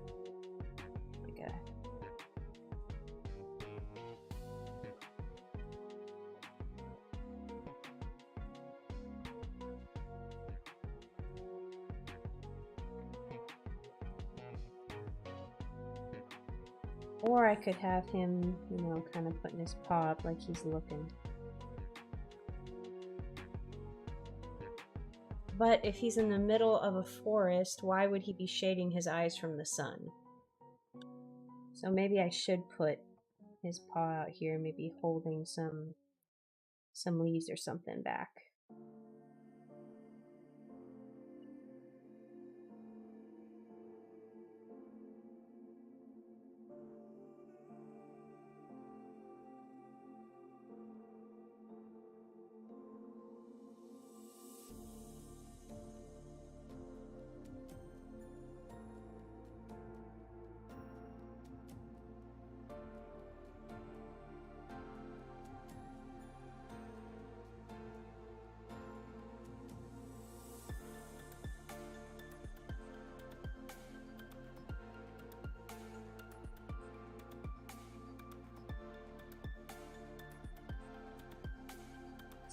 Or I could have him, kind of putting his paw up like he's looking. But if he's in the middle of a forest, why would he be shading his eyes from the sun? So maybe I should put his paw out here, maybe holding some leaves or something back.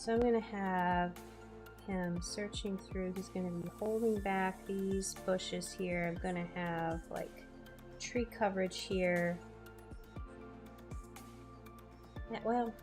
So I'm going to have him searching through. He's going to be holding back these bushes here. I'm going to have like tree coverage here. Yeah, well,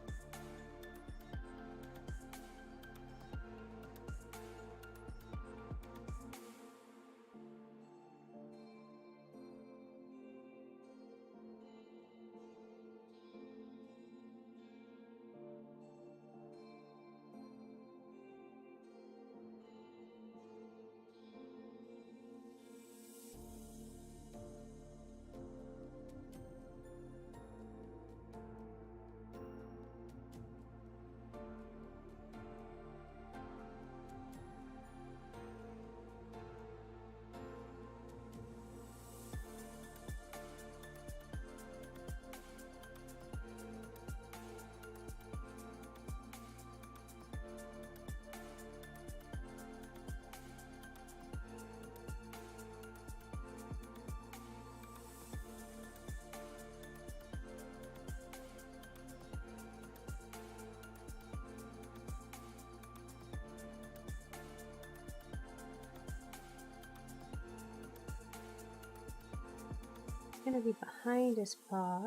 going to be behind his paw,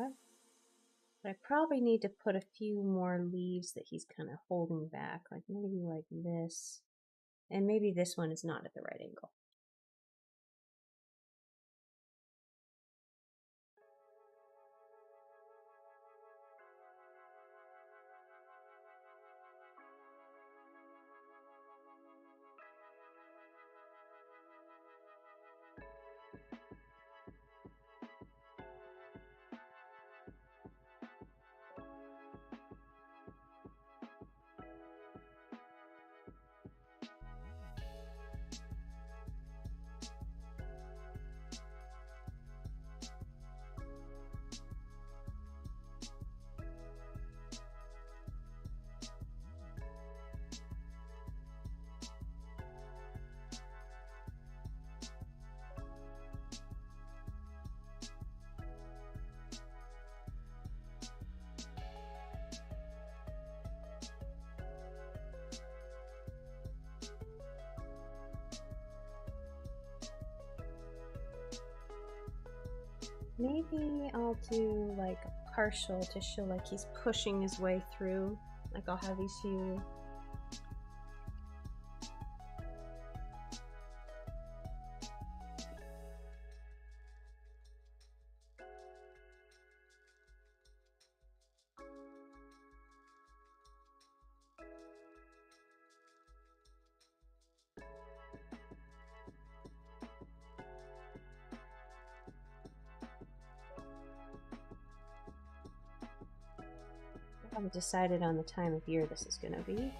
but I probably need to put a few more leaves that he's kind of holding back, like maybe like this, and maybe this one is not at the right angle. Maybe I'll do like a partial to show like he's pushing his way through. Like I'll have these few. I haven't decided on the time of year this is going to be.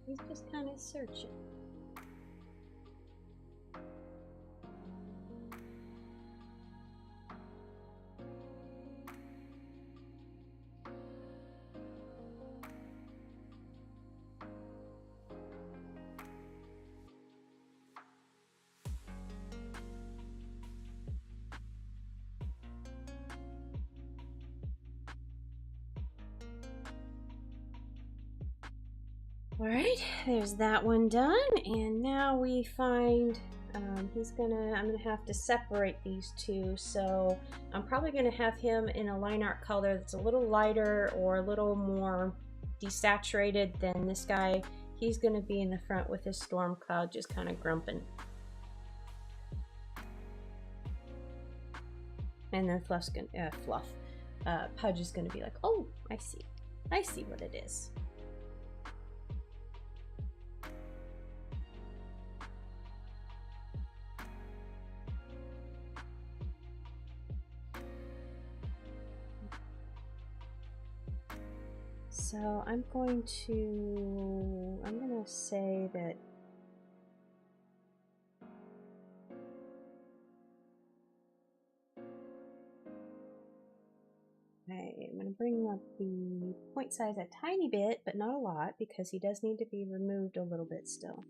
He's just kind of searching. All right, there's that one done, and now we find I'm gonna have to separate these two, so I'm probably gonna have him in a line art color that's a little lighter or a little more desaturated than this guy. He's gonna be in the front with his storm cloud just kind of grumping. And then Pudge is gonna be like, oh, I see what it is. So I'm gonna say that I'm going to bring up the point size a tiny bit, but not a lot, because he does need to be removed a little bit still.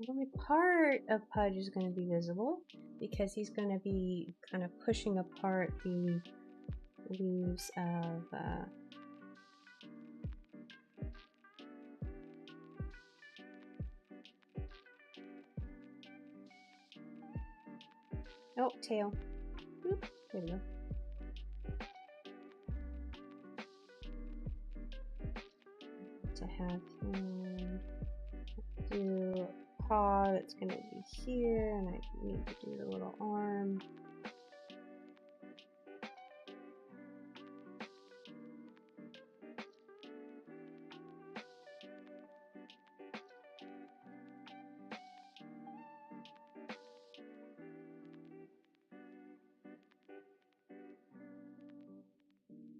Only part of Pudge is going to be visible because he's going to be kind of pushing apart the leaves of oh, tail. Oop, there we go. To have him do a paw that's going to be here, and I need to do the little arm.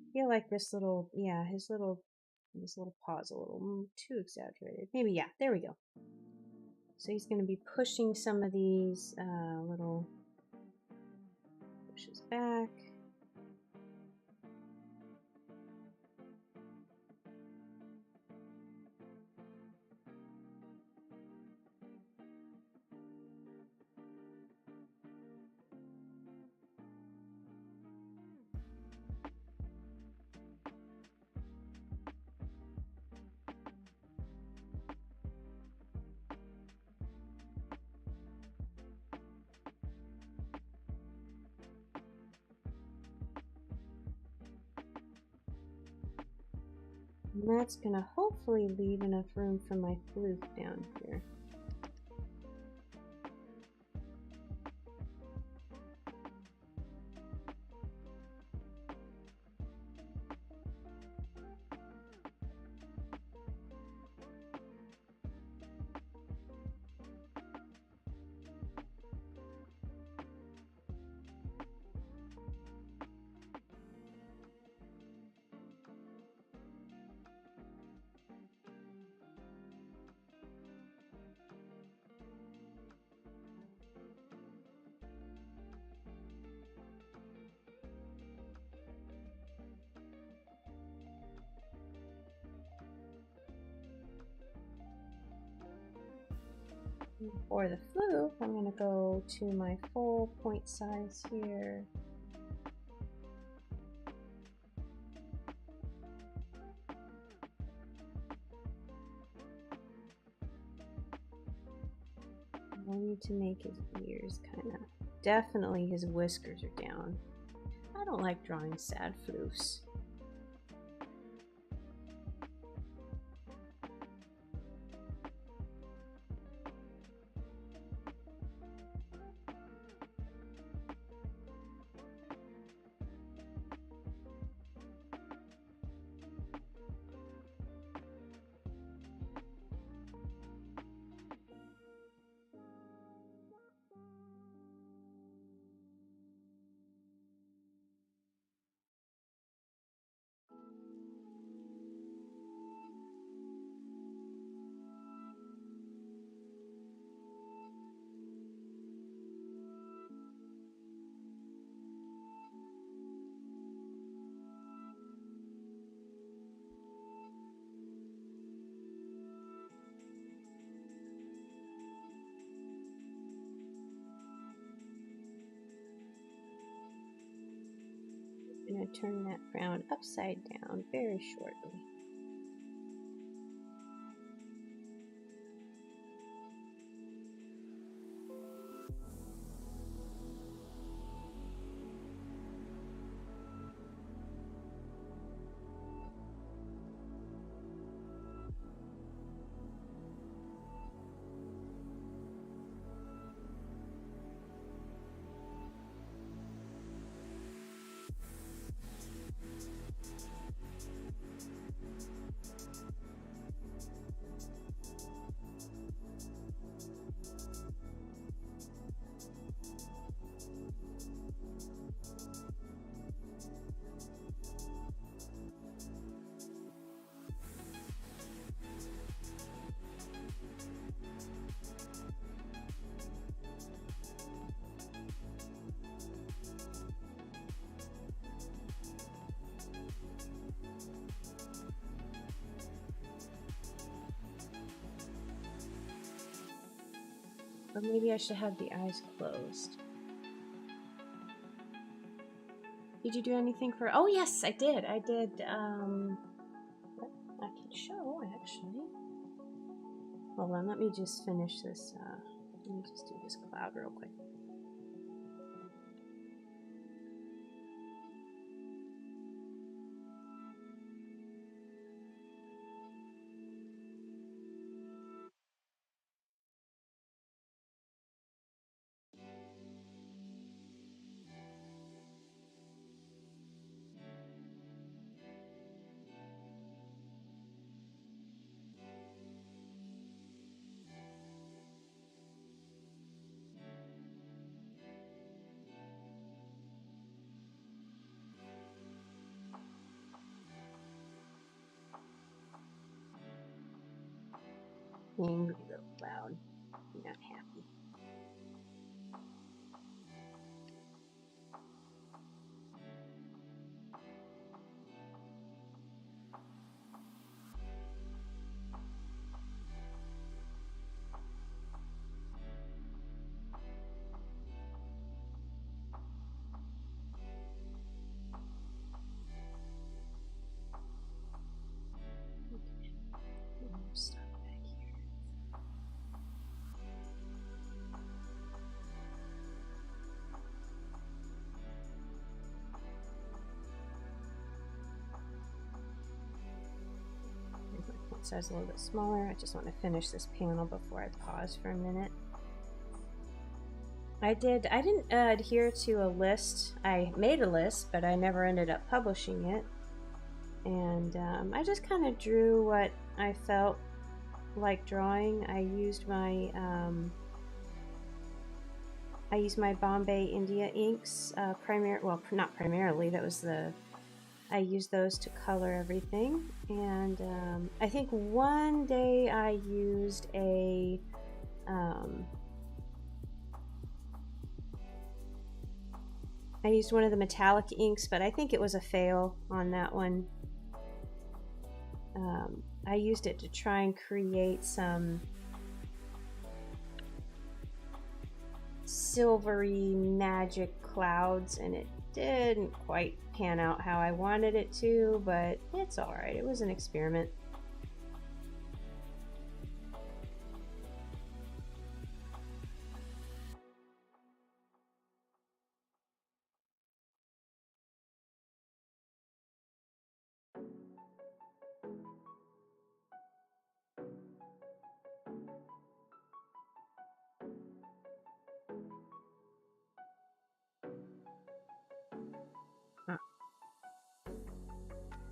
I feel like this little, yeah, his little paw's a little too exaggerated. Maybe, yeah, there we go. So he's going to be pushing some of these little pushes back. And that's going to hopefully leave enough room for my flute down here. For the floof, I'm going to go to my full point size here. I need to make his ears kind of, definitely his whiskers are down. I don't like drawing sad floofs. I'm going to turn that crown upside down very shortly. Or maybe I should have the eyes closed. Did you do anything for... Oh yes, I did. I did, I can show, actually. Hold on, let me just finish this, let me just do this cloud real quick. Angry little cloud. I'm not happy. Okay. Stop back here. Make my font size a little bit smaller. I just want to finish this panel before I pause for a minute. I didn't adhere to a list. I made a list, but I never ended up publishing it. And I just kind of drew what I felt like drawing. I used my Bombay India inks, well, not primarily, that was I used those to color everything. And I think one day I used I used one of the metallic inks, but I think it was a fail on that one. I used it to try and create some silvery magic clouds, and it didn't quite pan out how I wanted it to, but it's alright. It was an experiment.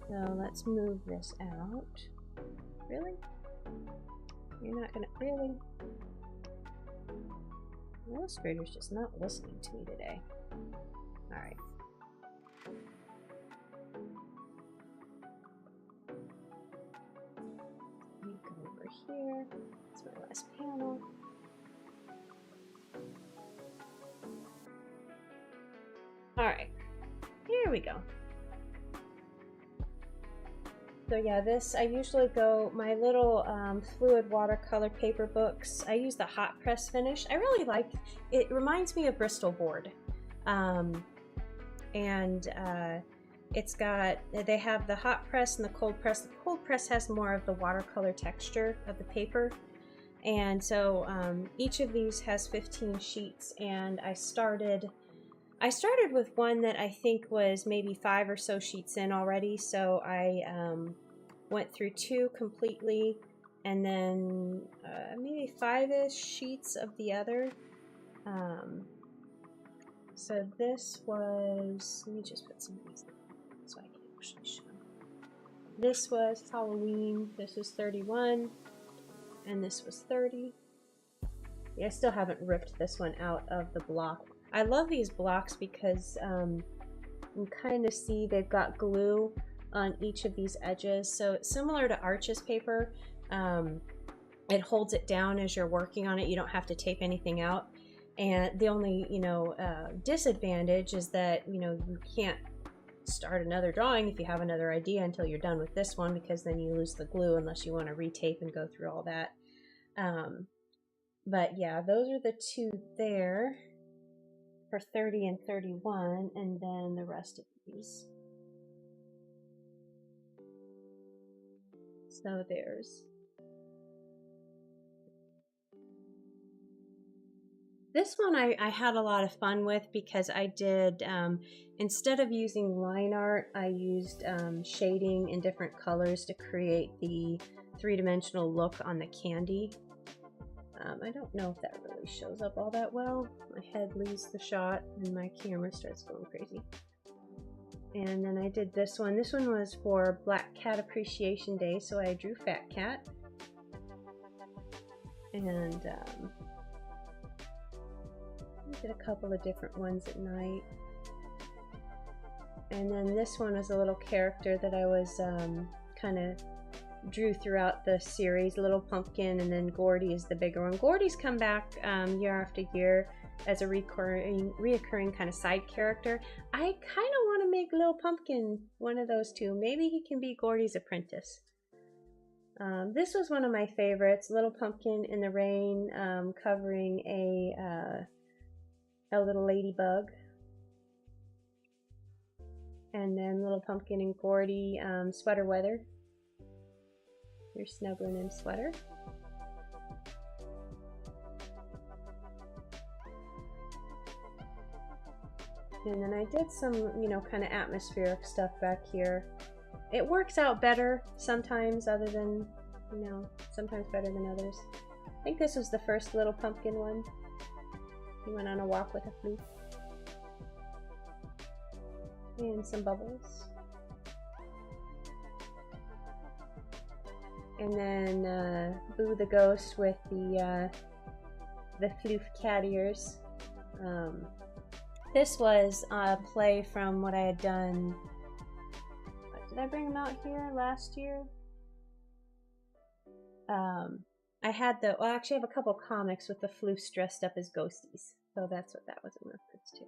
So let's move this out. Really? You're not gonna, really? The Illustrator's just not listening to me today. Alright. Let me go over here. That's my last panel. Alright. Here we go. So yeah, this, I usually go, my little fluid watercolor paper books, I use the hot press finish. I really like, it reminds me of Bristol board. It's got, they have the hot press and the cold press. The cold press has more of the watercolor texture of the paper. And so each of these has 15 sheets, and I started with one that I think was maybe 5 or so sheets in already, so I went through 2 completely, and then maybe 5-ish sheets of the other. So this was, let me just put some of these in so I can actually show. This was Halloween, this was 31, and this was 30. Yeah, I still haven't ripped this one out of the block. I love these blocks because you kind of see they've got glue on each of these edges. So it's similar to Arches paper. It holds it down as you're working on it. You don't have to tape anything out. And the only, disadvantage is that, you can't start another drawing if you have another idea until you're done with this one, because then you lose the glue unless you want to retape and go through all that. But yeah, those are the 2 there for 30 and 31, and then the rest of these. So there's this one I had a lot of fun with because I did, instead of using line art, I used shading in different colors to create the 3-dimensional look on the candy. I don't know if that really shows up all that well. My head leaves the shot and my camera starts going crazy. And then I did this one. This one was for Black Cat Appreciation Day, so I drew Fat Cat. And I did a couple of different ones at night. And then this one was a little character that I was kind of drew throughout the series, Little Pumpkin, and then Gordy is the bigger one. Gordy's come back year after year as a reoccurring kind of side character. I kind of want to make Little Pumpkin one of those 2. Maybe he can be Gordy's apprentice. This was one of my favorites, Little Pumpkin in the rain, covering a little ladybug. And then Little Pumpkin and Gordy, sweater weather. You're snuggling in sweater. And then I did some, kind of atmospheric stuff back here. It works out better sometimes, other than, sometimes better than others. I think this was the first Little Pumpkin one. He went on a walk with a flute. And some bubbles. And then Boo the Ghost with the floof cat ears. This was a play from what I had done. Did I bring them out here last year? I had well, actually I have a couple comics with the floofs dressed up as ghosties. So that's what that was in reference to.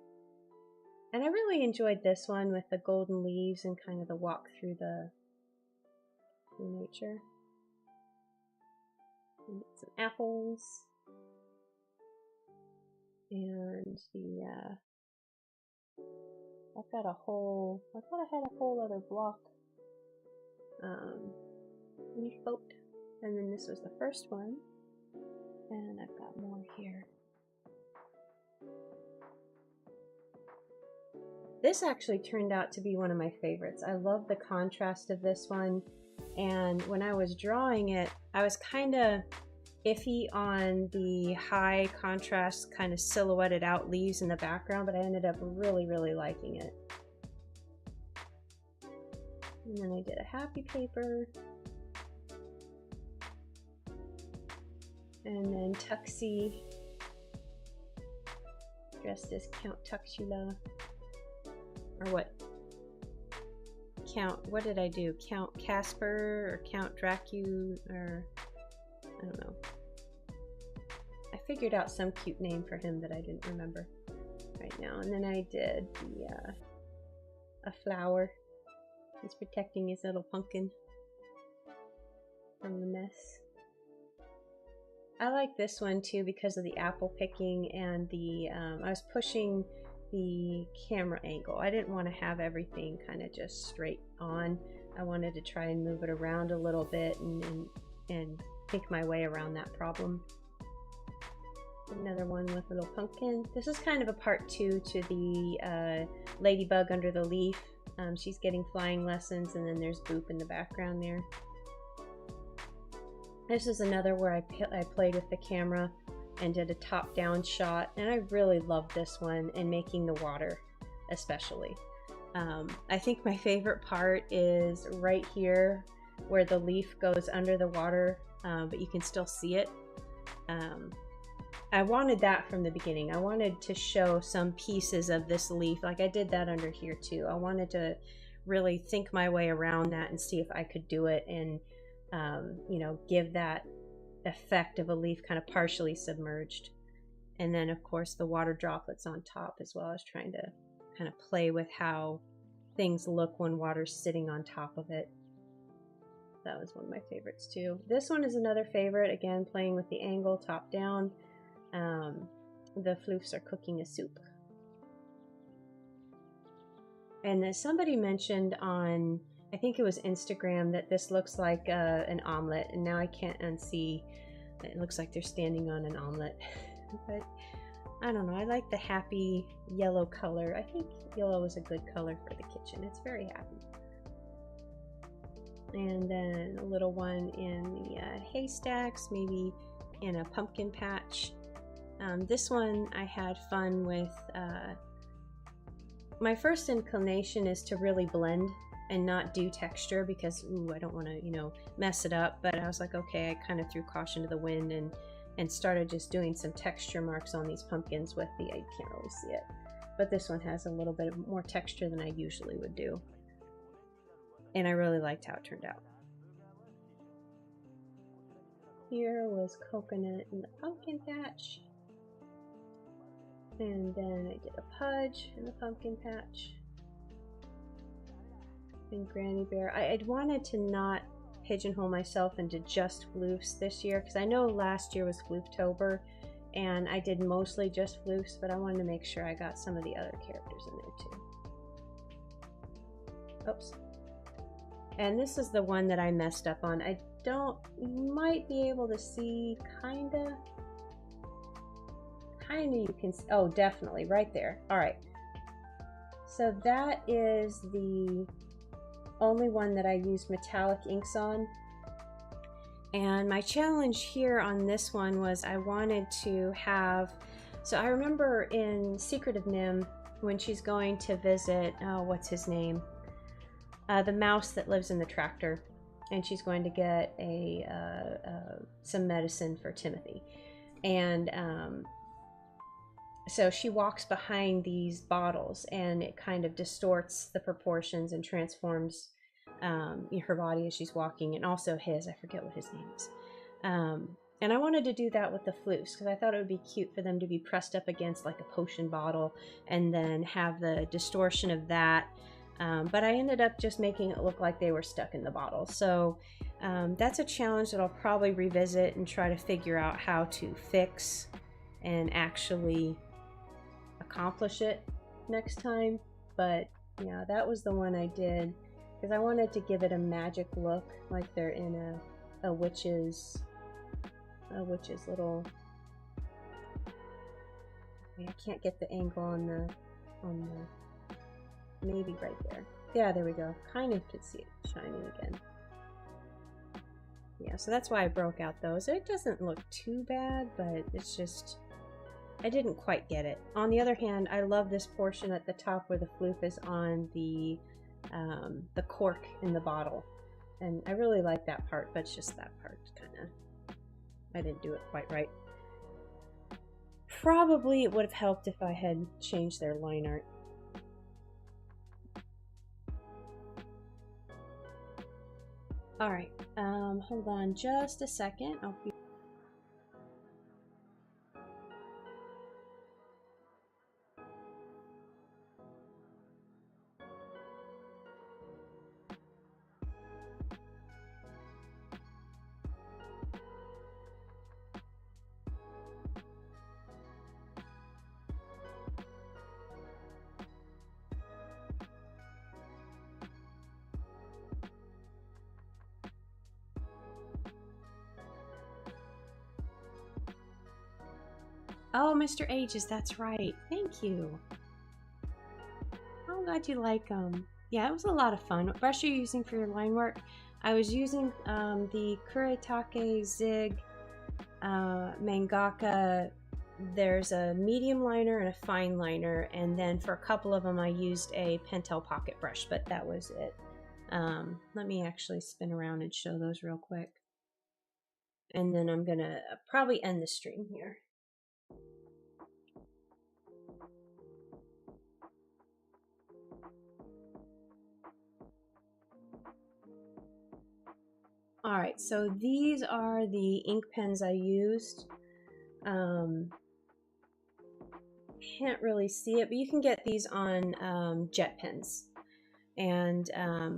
And I really enjoyed this one with the golden leaves and kind of the walk through the nature. And some apples. And the I thought I had a whole other block leaf boat, and then this was the first one, and I've got more here. This actually turned out to be one of my favorites. I love the contrast of this one, and when I was drawing it, I was kind of iffy on the high contrast kind of silhouetted out leaves in the background, but I ended up really liking it. And then I did a happy paper, and then Tuxie dressed as Count Tuxula, or what did I do? Count Casper or Count Dracu, or I don't know. I figured out some cute name for him that I didn't remember right now. And then I did a flower. He's protecting his little pumpkin from the mess. I like this one too because of the apple picking and the I was pushing the camera angle. I didn't want to have everything kind of just straight on. I wanted to try and move it around a little bit and think my way around that problem. Another one with a little pumpkin. This is kind of a part 2 to the ladybug under the leaf. She's getting flying lessons, and then there's Boop in the background there. This is another where I played with the camera and did a top-down shot, and I really love this one, and making the water especially. I think my favorite part is right here where the leaf goes under the water, but you can still see it. I wanted that from the beginning. I wanted to show some pieces of this leaf, like I did that under here too. I wanted to really think my way around that and see if I could do it and you know, give that effect of a leaf kind of partially submerged. And then of course the water droplets on top as well. I was trying to kind of play with how things look when water's sitting on top of it. That was one of my favorites too. This one is another favorite, again playing with the angle top down. The floofs are cooking a soup. And then somebody mentioned on, I think it was Instagram, that this looks like an omelet, and now I can't unsee. It looks like they're standing on an omelet. But I don't know, I like the happy yellow color. I think yellow is a good color for the kitchen. It's very happy. And then a little one in the haystacks, maybe in a pumpkin patch. This one I had fun with. My first inclination is to really blend and not do texture because I don't want to, you know, mess it up. But I was like, okay, I kind of threw caution to the wind and started just doing some texture marks on these pumpkins with the, you can't really see it, but this one has a little bit more texture than I usually would do. And I really liked how it turned out. Here was coconut in the pumpkin patch. And then I did a pudge in the pumpkin patch. And Granny Bear. I'd wanted to not pigeonhole myself into just floofs this year, because I know last year was Flooftober, and I did mostly just floofs, but I wanted to make sure I got some of the other characters in there too. Oops. And this is the one that I messed up on. You might be able to see, kinda you can, oh, definitely, right there. All right. So that is the only one that I used metallic inks on. And my challenge here on this one was I wanted to have, so I remember in Secret of Nim, when she's going to visit, what's his name? The mouse that lives in the tractor, and she's going to get some medicine for Timothy. And so she walks behind these bottles, and it kind of distorts the proportions and transforms her body as she's walking, and also his, I forget what his name is. And I wanted to do that with the floofs because I thought it would be cute for them to be pressed up against like a potion bottle and then have the distortion of that. But I ended up just making it look like they were stuck in the bottle. So that's a challenge that I'll probably revisit and try to figure out how to fix and actually accomplish it next time. But yeah, that was the one I did because I wanted to give it a magic look, like they're in a witch's little. I can't get the angle on the maybe right there. Yeah, there we go. Kind of could see it shining again. Yeah, so that's why I broke out those. It doesn't look too bad, but it's just, I didn't quite get it. On the other hand, I love this portion at the top where the floof is on the cork in the bottle. And I really like that part, but it's just that part kind of, I didn't do it quite right. Probably it would have helped if I had changed their line art. All right, hold on just a second. I'll be Oh, Mr. Ages, that's right. Thank you. I'm glad you like them. Yeah, it was a lot of fun. What brush are you using for your line work? I was using the Kuretake Zig Mangaka. There's a medium liner and a fine liner, and then for a couple of them I used a Pentel pocket brush, but that was it. Let me actually spin around and show those real quick. And then I'm gonna probably end the stream here. All right, so these are the ink pens I used. Can't really see it, but you can get these on jet pens. And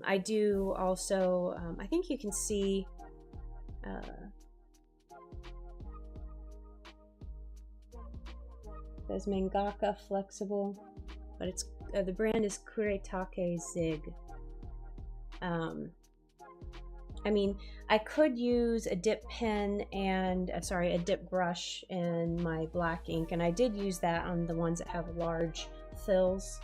I do also, I think you can see, there's Mangaka Flexible, but it's the brand is Kuretake Zig. I mean, I could use a dip pen and, a dip brush in my black ink, and I did use that on the ones that have large fills,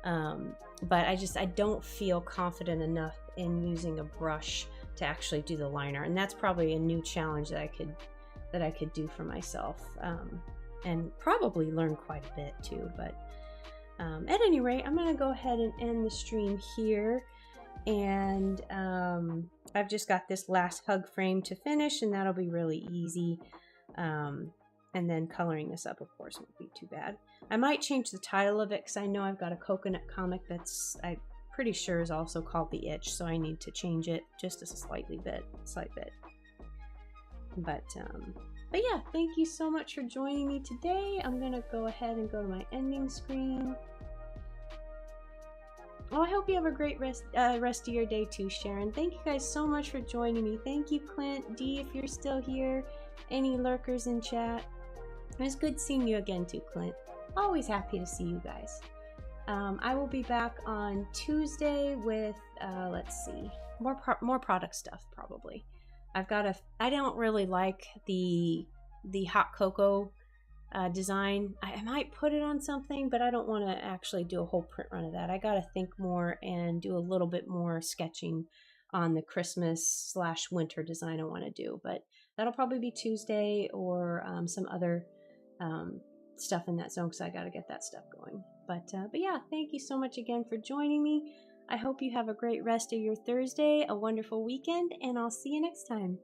but I don't feel confident enough in using a brush to actually do the liner, and that's probably a new challenge that I could do for myself, and probably learn quite a bit too, but at any rate, I'm going to go ahead and end the stream here. And I've just got this last hug frame to finish, and that'll be really easy. And then coloring this up, of course, won't be too bad. I might change the title of it because I know I've got a coconut comic that's, I'm pretty sure, is also called The Itch, so I need to change it just a slight bit. But yeah, thank you so much for joining me today. I'm gonna go ahead and go to my ending screen. Well, I hope you have a great rest of your day too, Sharon. Thank you guys so much for joining me. Thank you, Clint, Dee, if you're still here. Any lurkers in chat. It was good seeing you again too, Clint. Always happy to see you guys. I will be back on Tuesday with, let's see, more product stuff probably. I don't really like the hot cocoa design. I might put it on something, but I don't want to actually do a whole print run of that. I gotta think more and do a little bit more sketching on the Christmas / winter design I want to do, but that'll probably be Tuesday or some other stuff in that zone because I gotta get that stuff going. But yeah, thank you so much again for joining me. I hope you have a great rest of your Thursday, a wonderful weekend, and I'll see you next time.